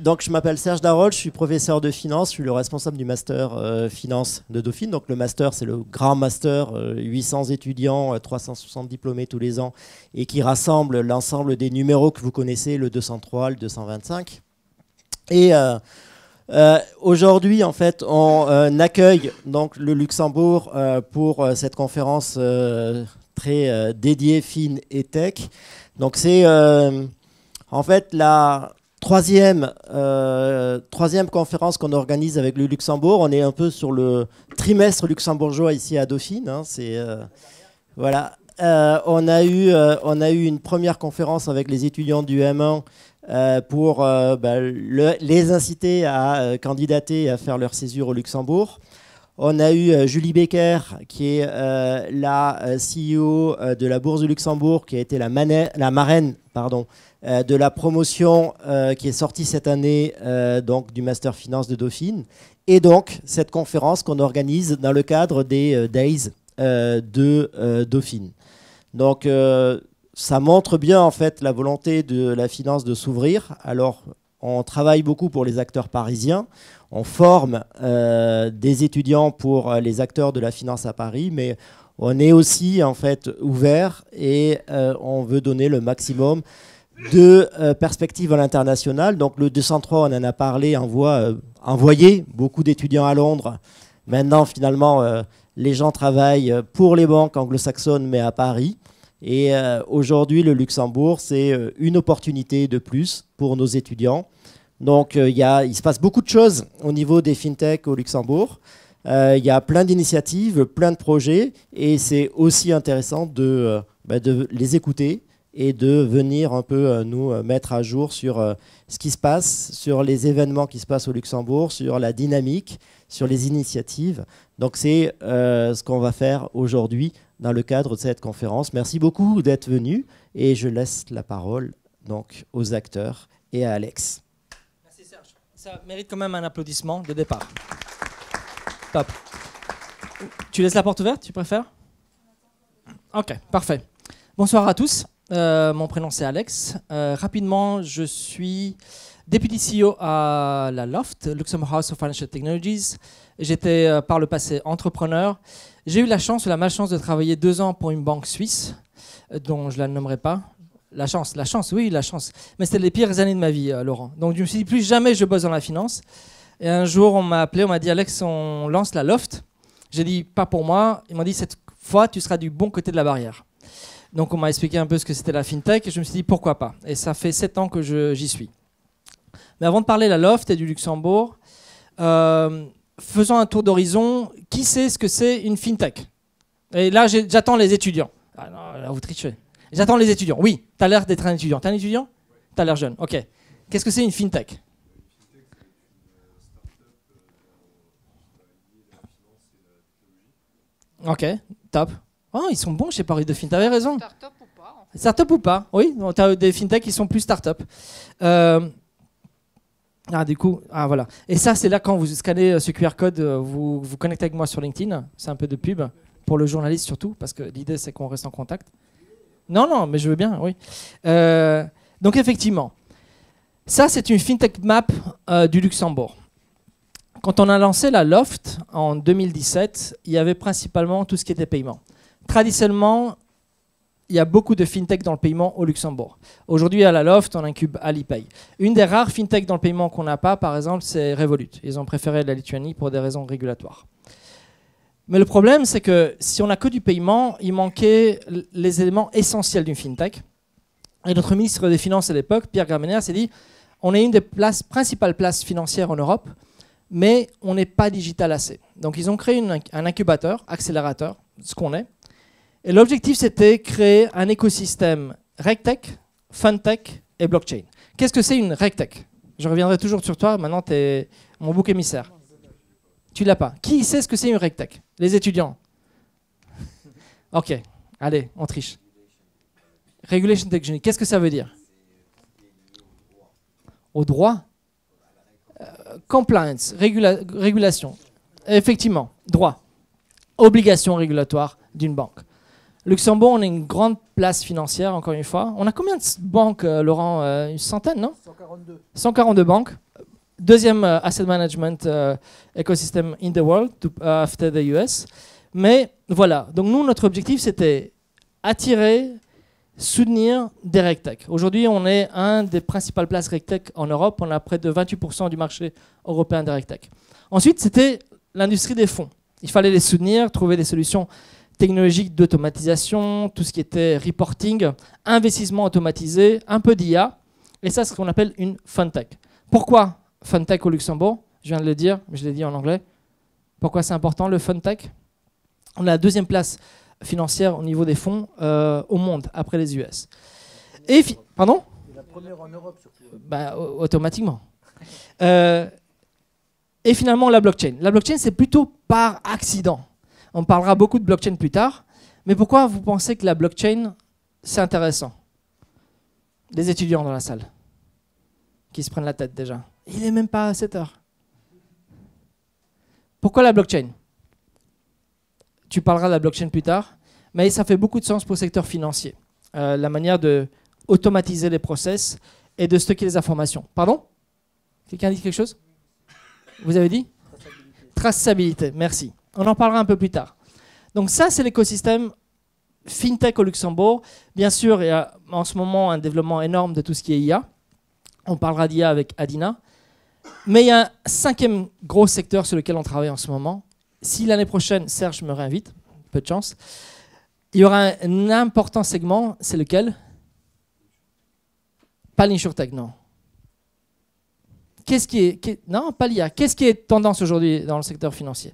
Donc je m'appelle Serge Darol, je suis professeur de finance, je suis le responsable du master finance de Dauphine. Donc le master, c'est le grand master, 800 étudiants, 360 diplômés tous les ans, et qui rassemble l'ensemble des numéros que vous connaissez, le 203, le 225. Et aujourd'hui, en fait, on accueille donc le Luxembourg pour cette conférence très dédiée fin et tech. Donc c'est en fait la troisième conférence qu'on organise avec le Luxembourg. On est un peu sur le trimestre luxembourgeois ici à Dauphine. Hein, voilà. On a eu une première conférence avec les étudiants du M1 pour les inciter à candidater et à faire leur césure au Luxembourg. On a eu Julie Becker, qui est la CEO de la Bourse du Luxembourg, qui a été la marraine de la promotion qui est sortie cette année donc, du Master Finance de Dauphine. Et donc, cette conférence qu'on organise dans le cadre des Days de Dauphine. Donc, ça montre bien en fait la volonté de la finance de s'ouvrir. Alors, on travaille beaucoup pour les acteurs parisiens. On forme des étudiants pour les acteurs de la finance à Paris, mais on est aussi en fait ouvert et on veut donner le maximum de perspectives à l'international. Donc le 203, on en a parlé, envoyé beaucoup d'étudiants à Londres. Maintenant, finalement, les gens travaillent pour les banques anglo-saxonnes, mais à Paris. Et aujourd'hui, le Luxembourg, c'est une opportunité de plus pour nos étudiants. Donc, il se passe beaucoup de choses au niveau des fintech au Luxembourg. Il y a plein d'initiatives, plein de projets, et c'est aussi intéressant de les écouter et de venir un peu nous mettre à jour sur ce qui se passe, sur les événements qui se passent au Luxembourg, sur la dynamique, sur les initiatives. Donc, c'est ce qu'on va faire aujourd'hui dans le cadre de cette conférence. Merci beaucoup d'être venu, et je laisse la parole donc, aux acteurs et à Alex. Ça mérite quand même un applaudissement de départ. Top. Tu laisses la porte ouverte, tu préfères? Ok, parfait. Bonsoir à tous. Mon prénom c'est Alex. Rapidement, je suis Deputy CEO à la Loft, Luxembourg House of Financial Technologies. J'étais par le passé entrepreneur. J'ai eu la chance ou la malchance de travailler 2 ans pour une banque suisse, dont je ne la nommerai pas. La chance, oui, la chance. Mais c'était les pires années de ma vie, Laurent. Donc je me suis dit, plus jamais je bosse dans la finance. Et un jour, on m'a appelé, on m'a dit, Alex, on lance la Loft. J'ai dit, pas pour moi. Ils m'ont dit, cette fois, tu seras du bon côté de la barrière. Donc on m'a expliqué un peu ce que c'était la FinTech. Et je me suis dit, pourquoi pas. Et ça fait 7 ans que j'y suis. Mais avant de parler de la Loft et du Luxembourg, faisons un tour d'horizon. Qui sait ce que c'est une FinTech? Et là, j'attends les étudiants. Ah non, là, vous trichez. J'attends les étudiants. Oui, tu as l'air d'être un étudiant. Tu es un étudiant? Tu as l'air jeune. Ok. Qu'est-ce que c'est une FinTech? Ok, top. Oh, ils sont bons chez Paris de FinTech. Tu avais raison. Start-up ou pas en fait. Start-up ou pas? Oui, tu as des FinTech qui sont plus start-up. Du coup, voilà. Et ça, c'est là quand vous scannez ce QR code, vous vous connectez avec moi sur LinkedIn. C'est un peu de pub pour le journaliste surtout, parce que l'idée, c'est qu'on reste en contact. Non, mais je veux bien, oui. Donc effectivement, ça c'est une FinTech Map du Luxembourg. Quand on a lancé la Loft en 2017, il y avait principalement tout ce qui était paiement. Traditionnellement, il y a beaucoup de FinTech dans le paiement au Luxembourg. Aujourd'hui, à la Loft, on incube Alipay. Une des rares FinTech dans le paiement qu'on n'a pas, par exemple, c'est Revolut. Ils ont préféré la Lituanie pour des raisons régulatoires. Mais le problème, c'est que si on n'a que du paiement, il manquait les éléments essentiels d'une FinTech. Et notre ministre des Finances à l'époque, Pierre Gramener, s'est dit on est une des principales places financières en Europe, mais on n'est pas digital assez. Donc ils ont créé un incubateur, accélérateur, ce qu'on est. Et l'objectif, c'était créer un écosystème RegTech, FunTech et blockchain. Qu'est-ce que c'est une RegTech? Je reviendrai toujours sur toi, maintenant tu es mon bouc émissaire. Tu l'as pas. Qui sait ce que c'est une RegTech? Les étudiants. Ok, allez, on triche. Regulation Technology, qu'est-ce que ça veut dire? Au droit? Compliance, régulation. Effectivement, droit. Obligation régulatoire, d'une banque. Luxembourg, on a une grande place financière, encore une fois. On a combien de banques, Laurent? Une centaine, non? 142. 142 banques. Deuxième asset management ecosystem in the world, after the US. Mais voilà, donc nous, notre objectif, c'était attirer, soutenir des RegTech. Aujourd'hui, on est un des principales places RegTech en Europe. On a près de 28% du marché européen des RegTech. Ensuite, c'était l'industrie des fonds. Il fallait les soutenir, trouver des solutions technologiques d'automatisation, tout ce qui était reporting, investissement automatisé, un peu d'IA. Et ça, c'est ce qu'on appelle une FunTech. Pourquoi FunTech au Luxembourg? Je viens de le dire, mais je l'ai dit en anglais. Pourquoi c'est important, le FunTech? On a la deuxième place financière au niveau des fonds au monde, après les US. Et pardon? La première en Europe, surtout. Bah, automatiquement. Et finalement, la blockchain. La blockchain, c'est plutôt par accident. On parlera beaucoup de blockchain plus tard. Mais pourquoi vous pensez que la blockchain, c'est intéressant? Les étudiants dans la salle qui se prennent la tête déjà. Il n'est même pas à 7 heures. Pourquoi la blockchain? Tu parleras de la blockchain plus tard, mais ça fait beaucoup de sens pour le secteur financier. La manière de automatiser les process et de stocker les informations. Pardon? Quelqu'un a dit quelque chose? Vous avez dit? Traçabilité, merci. On en parlera un peu plus tard. Donc ça, c'est l'écosystème FinTech au Luxembourg. Bien sûr, il y a en ce moment un développement énorme de tout ce qui est IA. On parlera d'IA avec Adina. Mais il y a un cinquième gros secteur sur lequel on travaille en ce moment. Si l'année prochaine, Serge me réinvite, peu de chance, il y aura un important segment, c'est lequel? Pas l'InsurTech, non. Non, pas l'IA. Qu'est-ce qui est tendance aujourd'hui dans le secteur financier?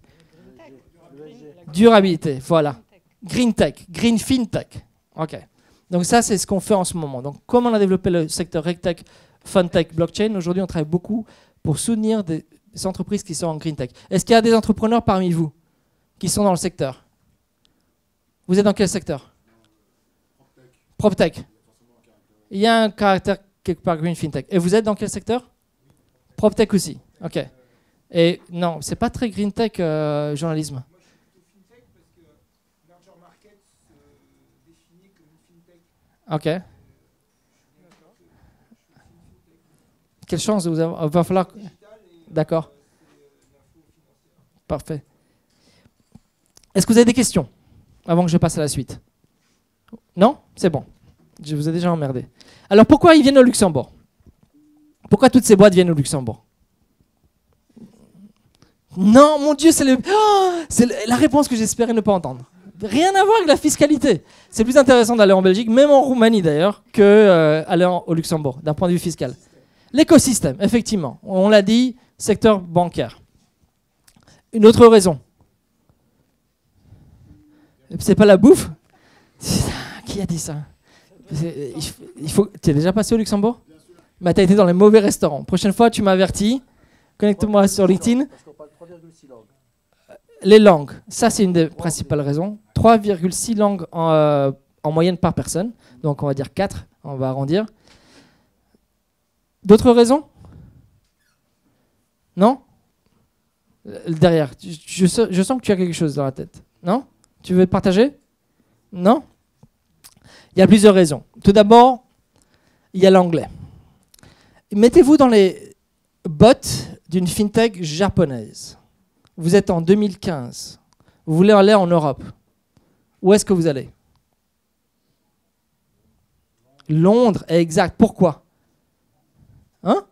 Durabilité, voilà. Green Tech, Green FinTech. OK. Donc ça, c'est ce qu'on fait en ce moment. Donc comme on a développé le secteur RegTech, FunTech, Blockchain, aujourd'hui, on travaille beaucoup pour soutenir des entreprises qui sont en Green Tech. Est-ce qu'il y a des entrepreneurs parmi vous qui sont dans le secteur? Vous êtes dans quel secteur? PropTech. Il y a un caractère quelque part Green FinTech. Et vous êtes dans quel secteur? PropTech aussi. OK. Et non, c'est pas très Green Tech, journalisme. OK. Quelle chance vous avez. Il va falloir. D'accord. Parfait. Est-ce que vous avez des questions avant que je passe à la suite? Non? C'est bon. Je vous ai déjà emmerdé. Alors pourquoi ils viennent au Luxembourg? Pourquoi toutes ces boîtes viennent au Luxembourg? Non, mon Dieu, c'est la réponse que j'espérais ne pas entendre. Rien à voir avec la fiscalité. C'est plus intéressant d'aller en Belgique, même en Roumanie d'ailleurs, qu'aller au Luxembourg, d'un point de vue fiscal. L'écosystème, effectivement. On l'a dit, secteur bancaire. Une autre raison. C'est pas la bouffe? Qui a dit ça? Tu es déjà passé au Luxembourg? Mais tu as été dans les mauvais restaurants. Prochaine fois, tu m'avertis. Connecte-moi sur LinkedIn. Parce qu'on parle 3,6 langues. Les langues, ça c'est une des principales raisons. 3,6 langues en moyenne par personne. Donc on va dire 4, on va arrondir. D'autres raisons? Non? Derrière, je sens que tu as quelque chose dans la tête. Non? Tu veux partager? Non? Il y a plusieurs raisons. Tout d'abord, il y a l'anglais. Mettez-vous dans les bottes d'une fintech japonaise. Vous êtes en 2015. Vous voulez aller en Europe. Où est-ce que vous allez? Londres, exact. Pourquoi? Hein?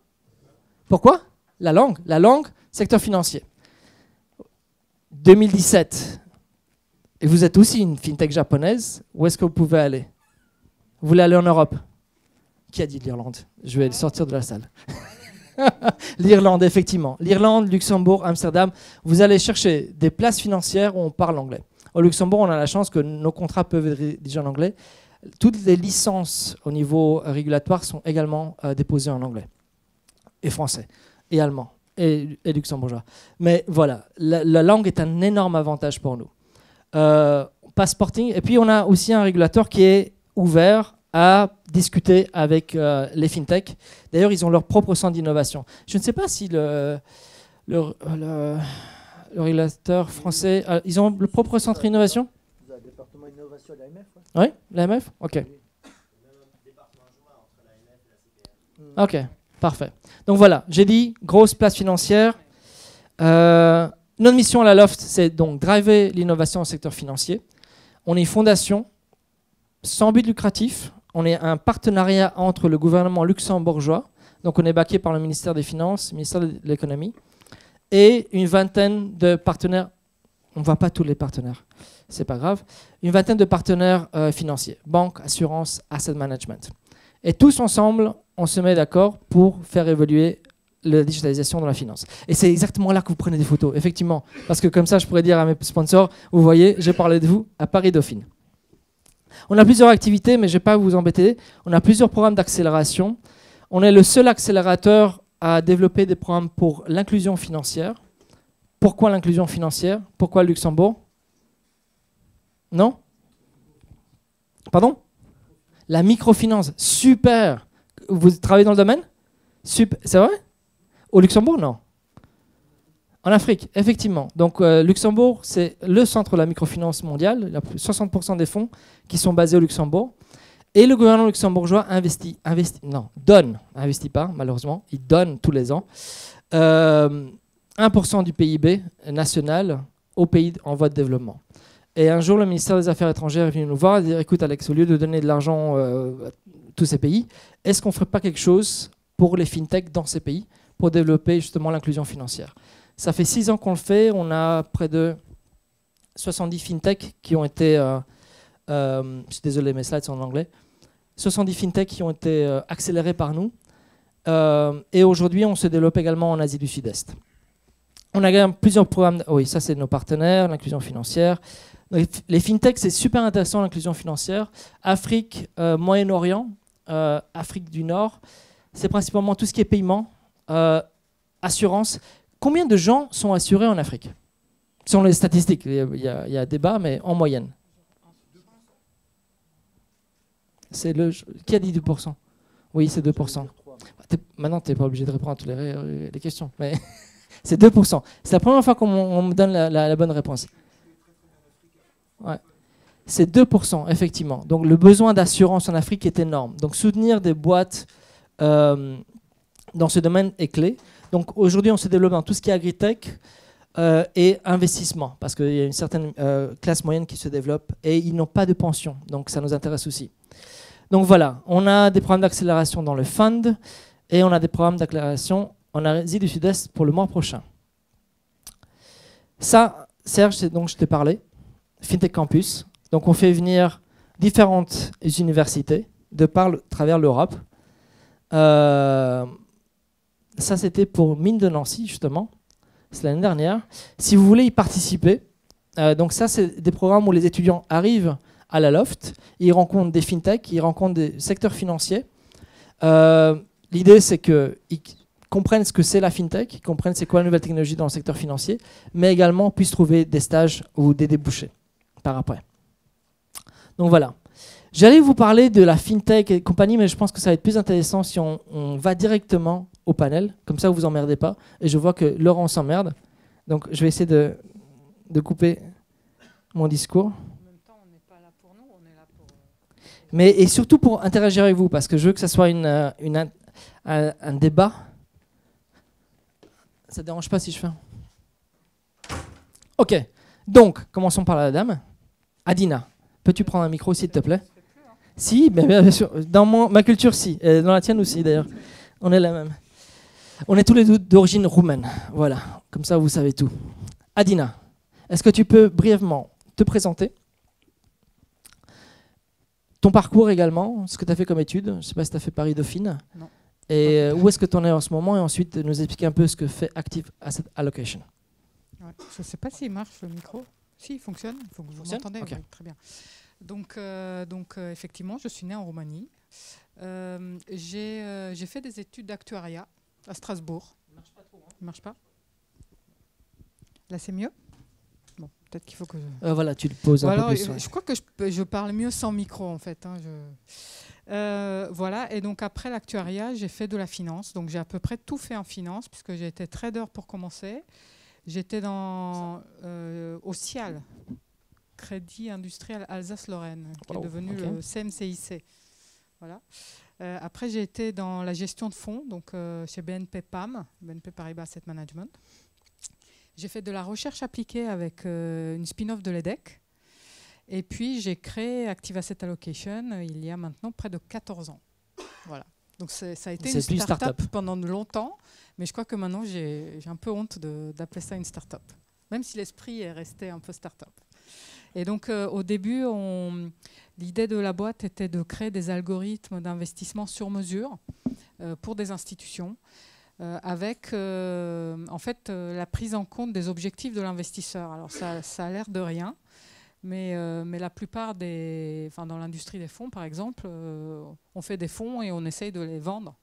Pourquoi? La langue, secteur financier. 2017. Et vous êtes aussi une fintech japonaise. Où est-ce que vous pouvez aller? Vous voulez aller en Europe? Qui a dit l'Irlande? Je vais sortir de la salle. L'Irlande, effectivement. L'Irlande, Luxembourg, Amsterdam. Vous allez chercher des places financières où on parle anglais. Au Luxembourg, on a la chance que nos contrats peuvent être rédigés en anglais. Toutes les licences au niveau régulatoire sont également déposées en anglais. Et français, et allemand, et luxembourgeois. Mais voilà, la langue est un énorme avantage pour nous. Passporting. Et puis, on a aussi un régulateur qui est ouvert à discuter avec les fintechs. D'ailleurs, ils ont leur propre centre d'innovation. Je ne sais pas si le régulateur français... ils ont le propre centre d'innovation? département innovation de l'AMF. Oui, l'AMF. Ok. Ok, parfait. Donc voilà, j'ai dit grosse place financière. Notre mission à la Loft, c'est donc driver l'innovation au secteur financier. On est une fondation sans but lucratif. On est un partenariat entre le gouvernement luxembourgeois, donc on est backé par le ministère des Finances, le ministère de l'économie, et une vingtaine de partenaires. On ne voit pas tous les partenaires, c'est pas grave. Une vingtaine de partenaires financiers, banques, assurances, asset management. Et tous ensemble, on se met d'accord pour faire évoluer la digitalisation dans la finance. Et c'est exactement là que vous prenez des photos, effectivement. Parce que comme ça, je pourrais dire à mes sponsors, vous voyez, j'ai parlé de vous à Paris Dauphine. On a plusieurs activités, mais je ne vais pas vous embêter. On a plusieurs programmes d'accélération. On est le seul accélérateur à développer des programmes pour l'inclusion financière. Pourquoi l'inclusion financière? Pourquoi le Luxembourg? Non? Pardon? La microfinance, super. Vous travaillez dans le domaine? Super. C'est vrai? Au Luxembourg, non. En Afrique, effectivement. Donc, Luxembourg, c'est le centre de la microfinance mondiale. Il y a 60% des fonds qui sont basés au Luxembourg. Et le gouvernement luxembourgeois investit pas, malheureusement. Il donne tous les ans 1% du PIB national aux pays en voie de développement. Et un jour, le ministère des Affaires étrangères est venu nous voir et dire, écoute Alex, au lieu de donner de l'argent à tous ces pays, est-ce qu'on ne ferait pas quelque chose pour les fintechs dans ces pays pour développer justement l'inclusion financière? Ça fait 6 ans qu'on le fait. On a près de 70 fintechs qui ont été... je suis désolé, mes slides sont en anglais. 70 fintechs qui ont été accélérés par nous. Et aujourd'hui, on se développe également en Asie du Sud-Est. On a plusieurs programmes. Oui, ça, c'est nos partenaires, l'inclusion financière. Les fintechs, c'est super intéressant, l'inclusion financière. Afrique, Moyen-Orient, Afrique du Nord, c'est principalement tout ce qui est paiement, assurance. Combien de gens sont assurés en Afrique? Selon les statistiques, il y a débat, mais en moyenne. C'est qui a dit 2%? Oui, c'est 2%. Maintenant, tu n'es pas obligé de répondre à toutes les questions, mais c'est 2%. C'est la première fois qu'on me donne la bonne réponse. Ouais. C'est 2%, effectivement. Donc, le besoin d'assurance en Afrique est énorme. Donc, soutenir des boîtes dans ce domaine est clé. Donc, aujourd'hui, on se développe dans tout ce qui est agritech et investissement, parce qu'il y a une certaine classe moyenne qui se développe et ils n'ont pas de pension. Donc, ça nous intéresse aussi. Donc, voilà. On a des programmes d'accélération dans le fund et on a des programmes d'accélération en Asie du Sud-Est pour le mois prochain. Ça, Serge, c'est dont je t'ai parlé. FinTech Campus. Donc, on fait venir différentes universités de travers l'Europe. Ça, c'était pour Mines de Nancy, justement. C'est l'année dernière. Si vous voulez y participer, donc ça, c'est des programmes où les étudiants arrivent à la Loft, ils rencontrent des FinTech, ils rencontrent des secteurs financiers. L'idée, c'est qu'ils comprennent ce que c'est la FinTech, ils comprennent c'est quoi la nouvelle technologie dans le secteur financier, mais également puissent trouver des stages ou des débouchés par après. Donc voilà. J'allais vous parler de la FinTech et compagnie, mais je pense que ça va être plus intéressant si on va directement au panel. Comme ça, vous vous emmerdez pas. Et je vois que Laurent s'emmerde. Donc, je vais essayer de couper mon discours. En même temps, on n'est pas là pour nous, on est là pour... Mais et surtout pour interagir avec vous, parce que je veux que ça soit un débat. Ça ne dérange pas si je fais... Ok. Donc, commençons par la dame. Adina, peux-tu prendre un micro, s'il te plaît? Si, bien sûr. Dans ma culture, si. Et dans la tienne aussi, d'ailleurs. On est la même. On est tous les deux d'origine roumaine. Voilà. Comme ça, vous savez tout. Adina, est-ce que tu peux brièvement te présenter? Ton parcours également, ce que tu as fait comme études. Je ne sais pas si tu as fait Paris-Dauphine. Non. Et où est-ce que tu en es en ce moment? Et ensuite, nous expliquer un peu ce que fait Active Asset Allocation. Ouais. Je ne sais pas s'il marche, le micro. Si, il fonctionne. Il faut que vous m'entendez. Okay. Oui, très bien. Donc, effectivement, je suis née en Roumanie. J'ai fait des études d'actuariat à Strasbourg. Il ne marche pas trop. Hein. Il ne marche pas? Là, c'est mieux? Bon, peut-être qu'il faut que... Voilà, tu le poses un peu plus. Je crois que je parle mieux sans micro, en fait. Hein, voilà, et donc après l'actuariat, j'ai fait de la finance. Donc, j'ai à peu près tout fait en finance, puisque j'ai été trader pour commencer. J'étais au CIAL, Crédit Industriel Alsace-Lorraine, qui Oh, est devenu ok. le CMCIC. Voilà. Après, j'ai été dans la gestion de fonds, donc chez BNP PAM, BNP Paribas Asset Management. J'ai fait de la recherche appliquée avec une spin-off de l'EDEC. Et puis, j'ai créé Active Asset Allocation il y a maintenant près de 14 ans. Voilà. Donc, ça a été C'est plus une une start-up start-up. pendant longtemps, mais je crois que maintenant, j'ai un peu honte d'appeler ça une start-up, même si l'esprit est resté un peu start-up. Et donc, au début, l'idée de la boîte était de créer des algorithmes d'investissement sur mesure pour des institutions, avec en fait la prise en compte des objectifs de l'investisseur. Alors, ça a l'air de rien, mais la plupart dans l'industrie des fonds, par exemple, on fait des fonds et on essaye de les vendre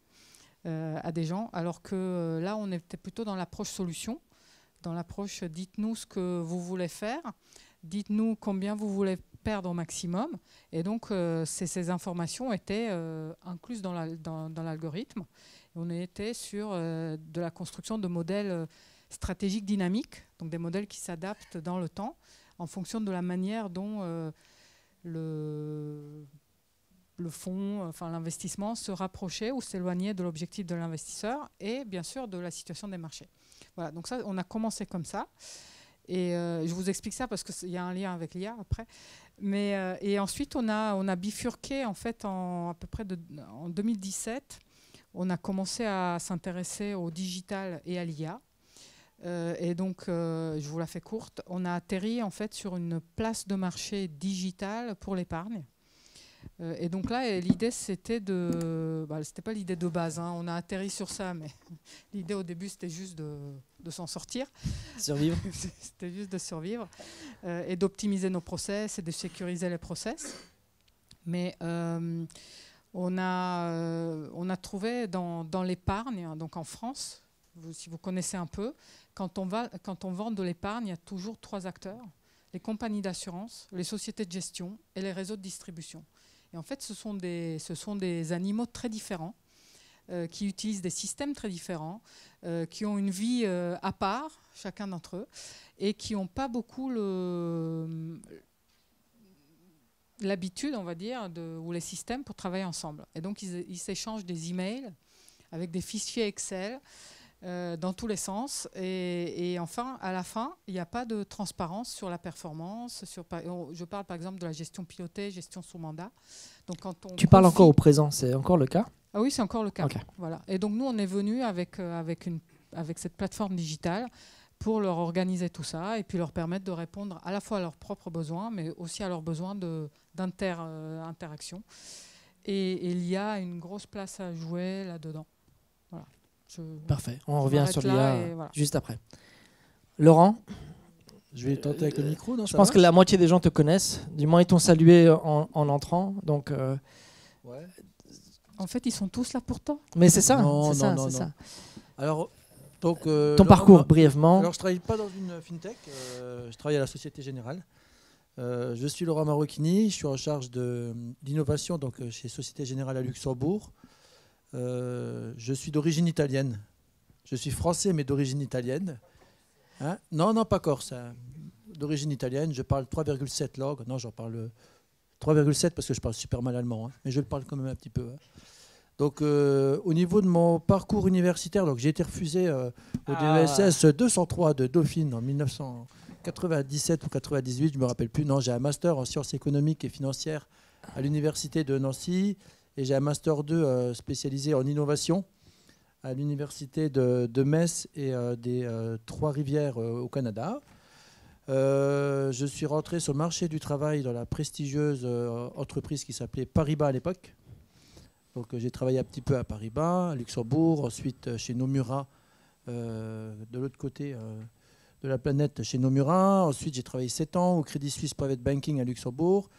à des gens, alors que là, on était plutôt dans l'approche solution, dans l'approche dites-nous ce que vous voulez faire, dites-nous combien vous voulez perdre au maximum. Et donc, ces informations étaient incluses dans l'algorithme. On était sur de la construction de modèles stratégiques dynamiques, donc des modèles qui s'adaptent dans le temps en fonction de la manière dont le fonds, enfin l'investissement se rapprochait ou s'éloignait de l'objectif de l'investisseur et bien sûr de la situation des marchés. Voilà, donc ça, on a commencé comme ça. Et je vous explique ça parce qu'il y a un lien avec l'IA après. Et ensuite, on a bifurqué en fait à peu près en 2017. On a commencé à s'intéresser au digital et à l'IA. Et donc, je vous la fais courte, on a atterri en fait sur une place de marché digitale pour l'épargne. Et donc là, l'idée, c'était c'était pas l'idée de base, hein, on a atterri sur ça, mais l'idée au début, c'était juste de s'en sortir. Survivre. C'était juste de survivre et d'optimiser nos process et de sécuriser les process. Mais on a trouvé dans l'épargne, donc en France, si vous connaissez un peu, quand on vend de l'épargne, il y a toujours 3 acteurs, les compagnies d'assurance, les sociétés de gestion et les réseaux de distribution. Et en fait, ce sont des animaux très différents, qui utilisent des systèmes très différents, qui ont une vie à part, chacun d'entre eux, et qui n'ont pas beaucoup l'habitude, on va dire, ou les systèmes pour travailler ensemble. Et donc, ils s'échangent des emails avec des fichiers Excel dans tous les sens. Et enfin, à la fin, il n'y a pas de transparence sur la performance. Je parle par exemple de la gestion pilotée, gestion sous mandat. Donc, Tu parles encore au présent, c'est encore le cas? Ah oui, c'est encore le cas. Okay. Voilà. Et donc, nous, on est venu avec cette plateforme digitale pour leur organiser tout ça et puis leur permettre de répondre à la fois à leurs propres besoins, mais aussi à leurs besoins d'interaction. Et il y a une grosse place à jouer là-dedans. Voilà. Parfait. On revient sur l'IA voilà. juste après. Laurent, je vais tenter avec le micro. Non, je pense que la moitié des gens te connaissent. Du moins, ils t'ont salué en entrant. Donc, ouais. En fait, ils sont tous là pour toi. Mais c'est ça. Non, c'est non, ça, non, c'est non. ça. Alors, donc, ton parcours, brièvement. Alors, je ne travaille pas dans une fintech. Je travaille à la Société Générale. Je suis Laurent Marocchini. Je suis en charge d'innovation chez Société Générale à Luxembourg. Je suis d'origine italienne. Je suis français, mais d'origine italienne. Hein? Non, pas corse. Hein. D'origine italienne. Je parle 3,7 langues. Non, j'en parle 3,7 parce que je parle super mal allemand. Hein. Mais je le parle quand même un petit peu. Hein. Donc, au niveau de mon parcours universitaire, j'ai été refusé au DESS 203 de Dauphine en 1997 ou 98, je ne me rappelle plus. Non, j'ai un master en sciences économiques et financières à l'université de Nancy et j'ai un master 2 spécialisé en innovation à l'université de Metz et des Trois-Rivières au Canada. Je suis rentré sur le marché du travail dans la prestigieuse entreprise qui s'appelait Paribas à l'époque. Donc, j'ai travaillé un petit peu à Paribas, à Luxembourg, ensuite chez Nomura, de l'autre côté de la planète, chez Nomura. Ensuite, j'ai travaillé 7 ans au Crédit Suisse Private Banking à Luxembourg.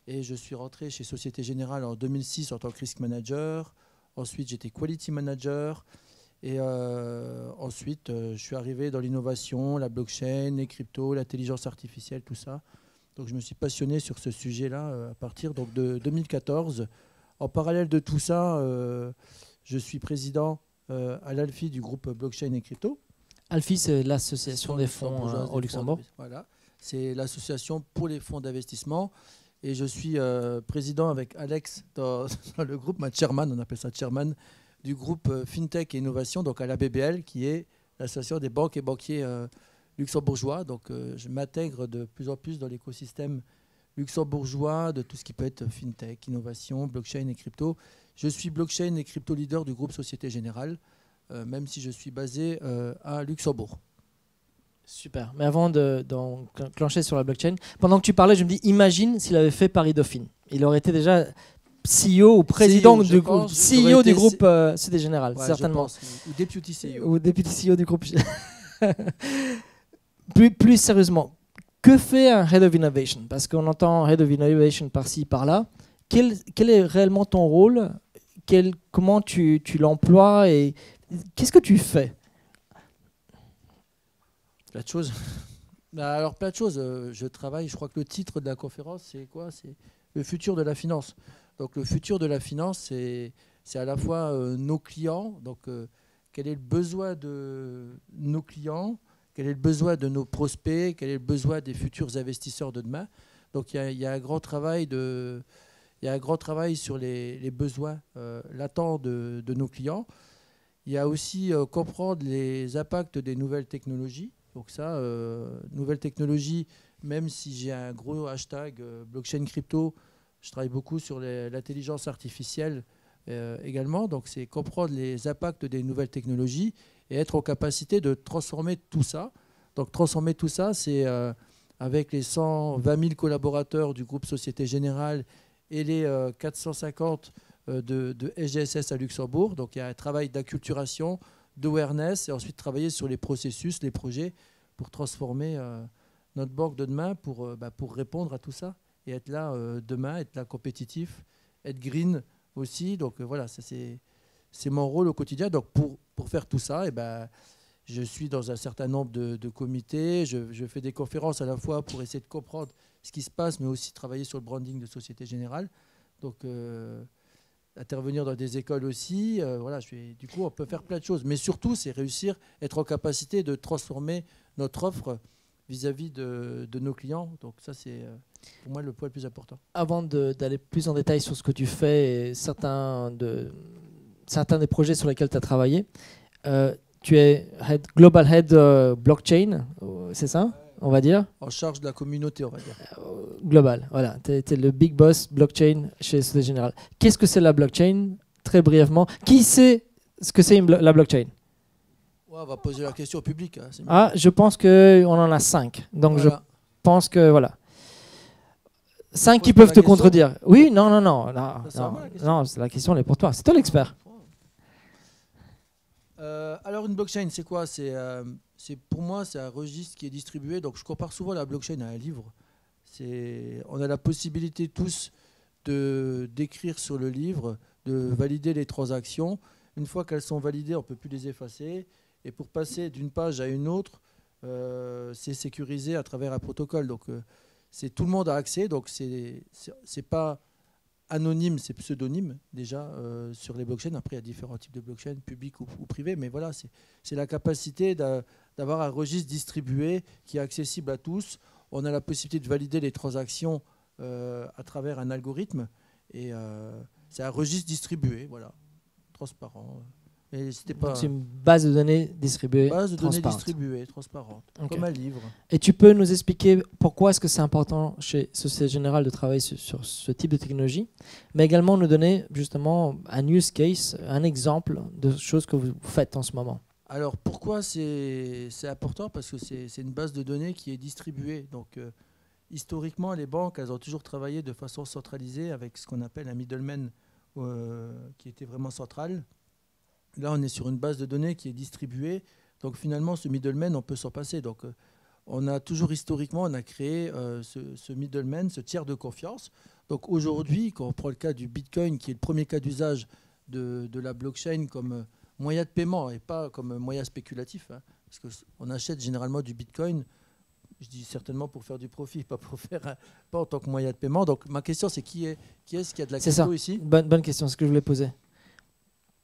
Et je suis rentré chez Société Générale en 2006 en tant que risk manager. Ensuite, j'étais quality manager. Et ensuite, je suis arrivé dans l'innovation, la blockchain, les cryptos, l'intelligence artificielle, tout ça. Donc, je me suis passionné sur ce sujet-là à partir de 2014. En parallèle de tout ça, je suis président à l'ALFI du groupe Blockchain et Crypto. ALFI, c'est l'association des fonds au Luxembourg. Voilà. C'est l'association pour les fonds d'investissement. Et je suis président avec Alex dans le groupe, chairman, on appelle ça chairman, du groupe FinTech et Innovation, donc à la BBL, qui est l'association des banques et banquiers luxembourgeois. Donc je m'intègre de plus en plus dans l'écosystème luxembourgeois de tout ce qui peut être FinTech, innovation, blockchain et crypto. Je suis blockchain et crypto leader du groupe Société Générale, même si je suis basé à Luxembourg. Super. Mais avant d'enclencher sur la blockchain, pendant que tu parlais, je me dis, imagine s'il avait fait Paris Dauphine. Il aurait été déjà CEO ou président du groupe, CEO du groupe Société Générale, certainement. Ou deputy CEO. Ou deputy CEO du groupe. plus sérieusement, que fait un Head of Innovation? Parce qu'on entend Head of Innovation par-ci, par-là. Quel est réellement ton rôle? Comment tu l'emploies et qu'est-ce que tu fais? Plein de choses. Alors, plein de choses. Je travaille, je crois que le titre de la conférence, c'est quoi? C'est le futur de la finance. Donc, le futur de la finance, c'est à la fois nos clients. Donc, quel est le besoin de nos clients? Quel est le besoin de nos prospects? Quel est le besoin des futurs investisseurs de demain? Donc, il y a un grand travail sur les besoins latents de nos clients. Il y a aussi comprendre les impacts des nouvelles technologies. Donc ça, nouvelles technologies, même si j'ai un gros hashtag blockchain crypto, je travaille beaucoup sur l'intelligence artificielle également. Donc c'est comprendre les impacts des nouvelles technologies et être en capacité de transformer tout ça. Donc transformer tout ça, c'est avec les 120 000 collaborateurs du groupe Société Générale et les 450 de SGSS à Luxembourg. Donc il y a un travail d'acculturation, d'awareness et ensuite travailler sur les processus, les projets pour transformer notre banque de demain pour répondre à tout ça et être là demain, être là compétitif, être green aussi. Donc voilà, c'est mon rôle au quotidien. Donc pour faire tout ça, je suis dans un certain nombre de comités. Je fais des conférences à la fois pour essayer de comprendre ce qui se passe, mais aussi travailler sur le branding de Société Générale. Donc intervenir dans des écoles aussi. Du coup, on peut faire plein de choses. Mais surtout, c'est réussir, être en capacité de transformer notre offre vis-à-vis de nos clients. Donc ça, c'est pour moi le point le plus important. Avant d'aller plus en détail sur ce que tu fais et certains des projets sur lesquels tu as travaillé, tu es Global Head Blockchain, c'est ça, on va dire? En charge de la communauté, on va dire. Global, voilà. Tu es le big boss blockchain chez Société Générale. Qu'est-ce que c'est la blockchain? Très brièvement. Qui sait ce que c'est la blockchain? On va poser la question au public. Hein, je pense qu'on en a 5. Donc voilà. Je pense que voilà. 5 qui peuvent te contredire. Oui, non. Non, la question elle est pour toi. C'est toi l'expert. Alors une blockchain, c'est quoi? Pour moi, c'est un registre qui est distribué. Donc je compare souvent la blockchain à un livre. On a la possibilité tous d'écrire sur le livre, de valider les transactions. Une fois qu'elles sont validées, on ne peut plus les effacer. Et pour passer d'une page à une autre, c'est sécurisé à travers un protocole. Donc tout le monde a accès. Donc c'est pas anonyme, c'est pseudonyme déjà sur les blockchains. Après, il y a différents types de blockchains, publics ou privés. Mais voilà, c'est la capacité d'avoir un registre distribué qui est accessible à tous. On a la possibilité de valider les transactions à travers un algorithme. Et c'est un registre distribué, voilà, transparent. C'est une base de données distribuée, transparente, okay. Comme un livre. Et tu peux nous expliquer pourquoi est-ce que c'est important chez Société Générale de travailler sur ce type de technologie, mais également nous donner justement un use case, un exemple de choses que vous faites en ce moment. Alors pourquoi c'est important? Parce que c'est une base de données qui est distribuée. Donc historiquement, les banques, elles ont toujours travaillé de façon centralisée avec ce qu'on appelle un middleman qui était vraiment central. Là, on est sur une base de données qui est distribuée. Donc, finalement, ce middleman, on peut s'en passer. Donc, on a toujours historiquement, on a créé ce middleman, ce tiers de confiance. Donc, aujourd'hui, quand on prend le cas du Bitcoin, qui est le premier cas d'usage de la blockchain comme moyen de paiement et pas comme moyen spéculatif, hein, parce qu'on achète généralement du Bitcoin, je dis certainement pour faire du profit, pas en tant que moyen de paiement. Donc, ma question, c'est qui est-ce qui a de la crypto ici? Bonne question, c'est ce que je voulais poser.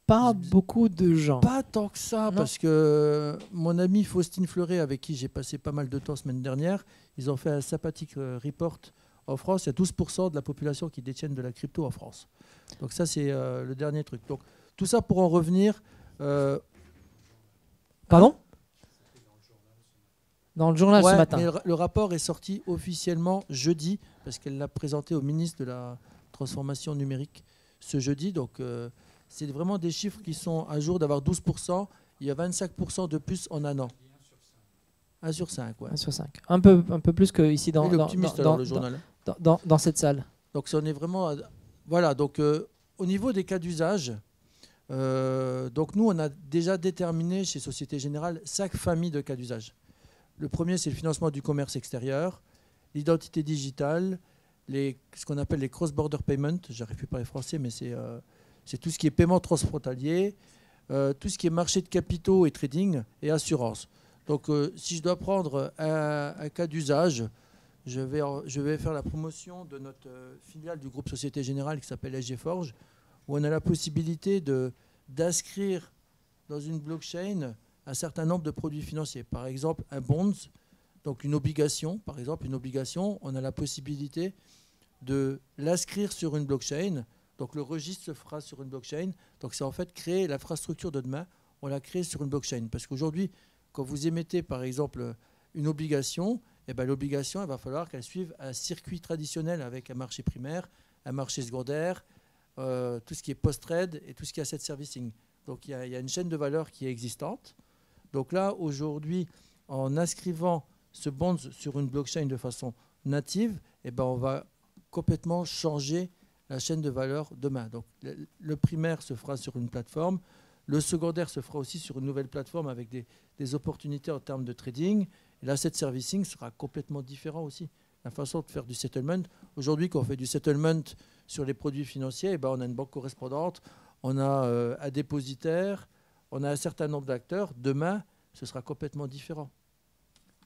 pas beaucoup de gens. Pas tant que ça, Non. parce que mon ami Faustine Fleuret, avec qui j'ai passé pas mal de temps semaine dernière, ils ont fait un sympathique report. En France, il y a 12% de la population qui détiennent de la crypto en France. Donc ça, c'est le dernier truc. Donc tout ça pour en revenir. Pardon? Dans le journal Ouais, ce matin. mais le rapport est sorti officiellement jeudi, parce qu'elle l'a présenté au ministre de la Transformation numérique ce jeudi. Donc c'est vraiment des chiffres qui sont à jour d'avoir 12%. Il y a 25% de plus en un an. 1 sur 5, ouais. 1 sur 5. Un peu plus qu'ici dans, Oui, l'optimiste, alors, le journal. dans cette salle. Donc on est vraiment... Voilà, donc au niveau des cas d'usage, donc nous, on a déjà déterminé chez Société Générale 5 familles de cas d'usage. Le premier, c'est le financement du commerce extérieur, l'identité digitale, ce qu'on appelle les cross-border payments, j'arrive plus à parler français, mais c'est tout ce qui est paiement transfrontalier, tout ce qui est marché de capitaux et trading et assurance. Donc si je dois prendre un cas d'usage, je vais faire la promotion de notre filiale du groupe Société Générale qui s'appelle SG Forge, où on a la possibilité d'inscrire dans une blockchain un certain nombre de produits financiers. Par exemple, un bonds, donc une obligation. Par exemple, une obligation, on a la possibilité de l'inscrire sur une blockchain. Donc le registre se fera sur une blockchain. Donc c'est en fait créer l'infrastructure de demain. On la crée sur une blockchain. Parce qu'aujourd'hui, quand vous émettez par exemple une obligation, eh ben, l'obligation, il va falloir qu'elle suive un circuit traditionnel avec un marché primaire, un marché secondaire, tout ce qui est post-trade et tout ce qui est asset servicing. Donc il y a une chaîne de valeur qui est existante. Donc là, aujourd'hui, en inscrivant ce bond sur une blockchain de façon native, eh ben, on va complètement changer la chaîne de valeur demain. Donc le primaire se fera sur une plateforme, le secondaire se fera aussi sur une nouvelle plateforme avec des opportunités en termes de trading. Et l'asset servicing sera complètement différent aussi. La façon de faire du settlement. Aujourd'hui, quand on fait du settlement sur les produits financiers, eh ben, on a une banque correspondante, on a un dépositaire, on a un certain nombre d'acteurs. Demain, ce sera complètement différent.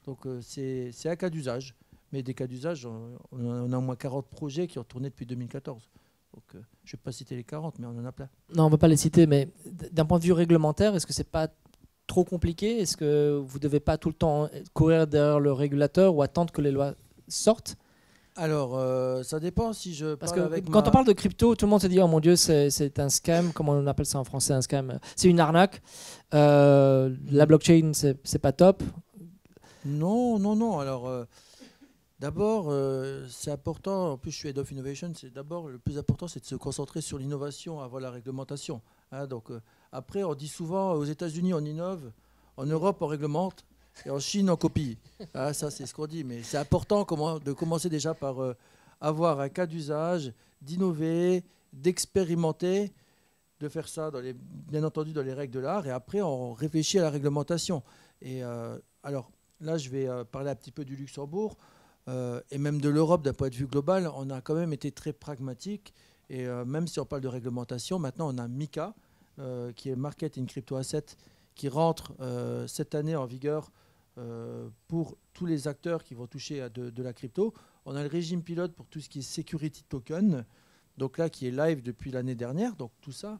Donc c'est un cas d'usage. Mais des cas d'usage, on a au moins 40 projets qui ont tourné depuis 2014. Donc je ne vais pas citer les 40, mais on en a plein. Non, on ne va pas les citer, mais d'un point de vue réglementaire, est-ce que ce n'est pas trop compliqué? Est-ce que vous ne devez pas tout le temps courir derrière le régulateur ou attendre que les lois sortent? Alors, ça dépend si je Parce parle que avec quand on parle de crypto, tout le monde se dit oh mon Dieu, c'est un scam. Comment on appelle ça en français, un scam? C'est une arnaque. La blockchain, c'est pas top. Non. Alors, d'abord, c'est important. En plus, je suis Head of Innovation. D'abord, le plus important, c'est de se concentrer sur l'innovation avant la réglementation. Hein, donc, après, on dit souvent aux États-Unis, on innove. En Europe, on réglemente. Et en Chine, on copie. Ah, ça, c'est ce qu'on dit. Mais c'est important de commencer déjà par avoir un cas d'usage, d'innover, d'expérimenter, de faire ça, bien entendu, dans les règles de l'art. Et après, on réfléchit à la réglementation. Et alors, là, je vais parler un petit peu du Luxembourg et même de l'Europe d'un point de vue global. On a quand même été très pragmatique. Et même si on parle de réglementation, maintenant, on a MiCA, qui est Market in Crypto Asset, qui rentre cette année en vigueur pour tous les acteurs qui vont toucher à de la crypto. On a le régime pilote pour tout ce qui est security token, donc là qui est live depuis l'année dernière. Donc tout ça,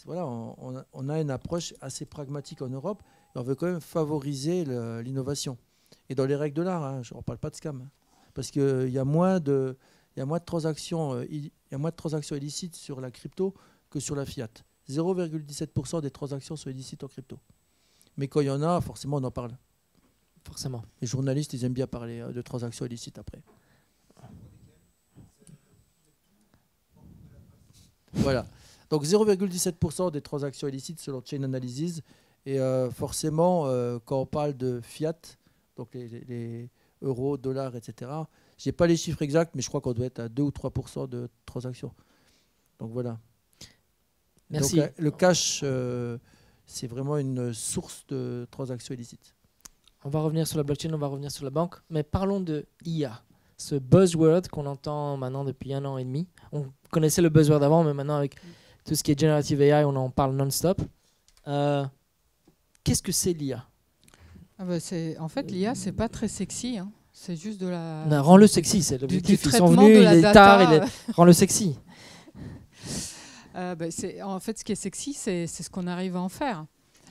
voilà, on a une approche assez pragmatique en Europe et on veut quand même favoriser l'innovation. Et dans les règles de l'art, hein, on ne parle pas de scam, hein, parce qu'il y a moins de transactions illicites sur la crypto que sur la fiat. 0,17% des transactions sont illicites en crypto. Mais quand il y en a, forcément, on en parle. Forcément. Les journalistes, ils aiment bien parler de transactions illicites après. Voilà. Donc 0,17% des transactions illicites selon Chain Analysis. Et forcément, quand on parle de fiat, donc les euros, dollars, etc., je n'ai pas les chiffres exacts, mais je crois qu'on doit être à 2 ou 3% de transactions. Donc voilà. Merci. Donc, le cash, c'est vraiment une source de transactions illicites. On va revenir sur la blockchain, on va revenir sur la banque, mais parlons de IA, ce buzzword qu'on entend maintenant depuis 1 an et demi. On connaissait le buzzword avant, mais maintenant avec tout ce qui est generative AI, on en parle non-stop. Qu'est-ce que c'est l'IA? En fait, l'IA, c'est pas très sexy. Hein. C'est juste de la... Non, rends-le sexy, c'est l'objectif. Du Ils sont traitement venus, de il la est data. tard, rends-le sexy. En fait, ce qui est sexy, c'est ce qu'on arrive à en faire.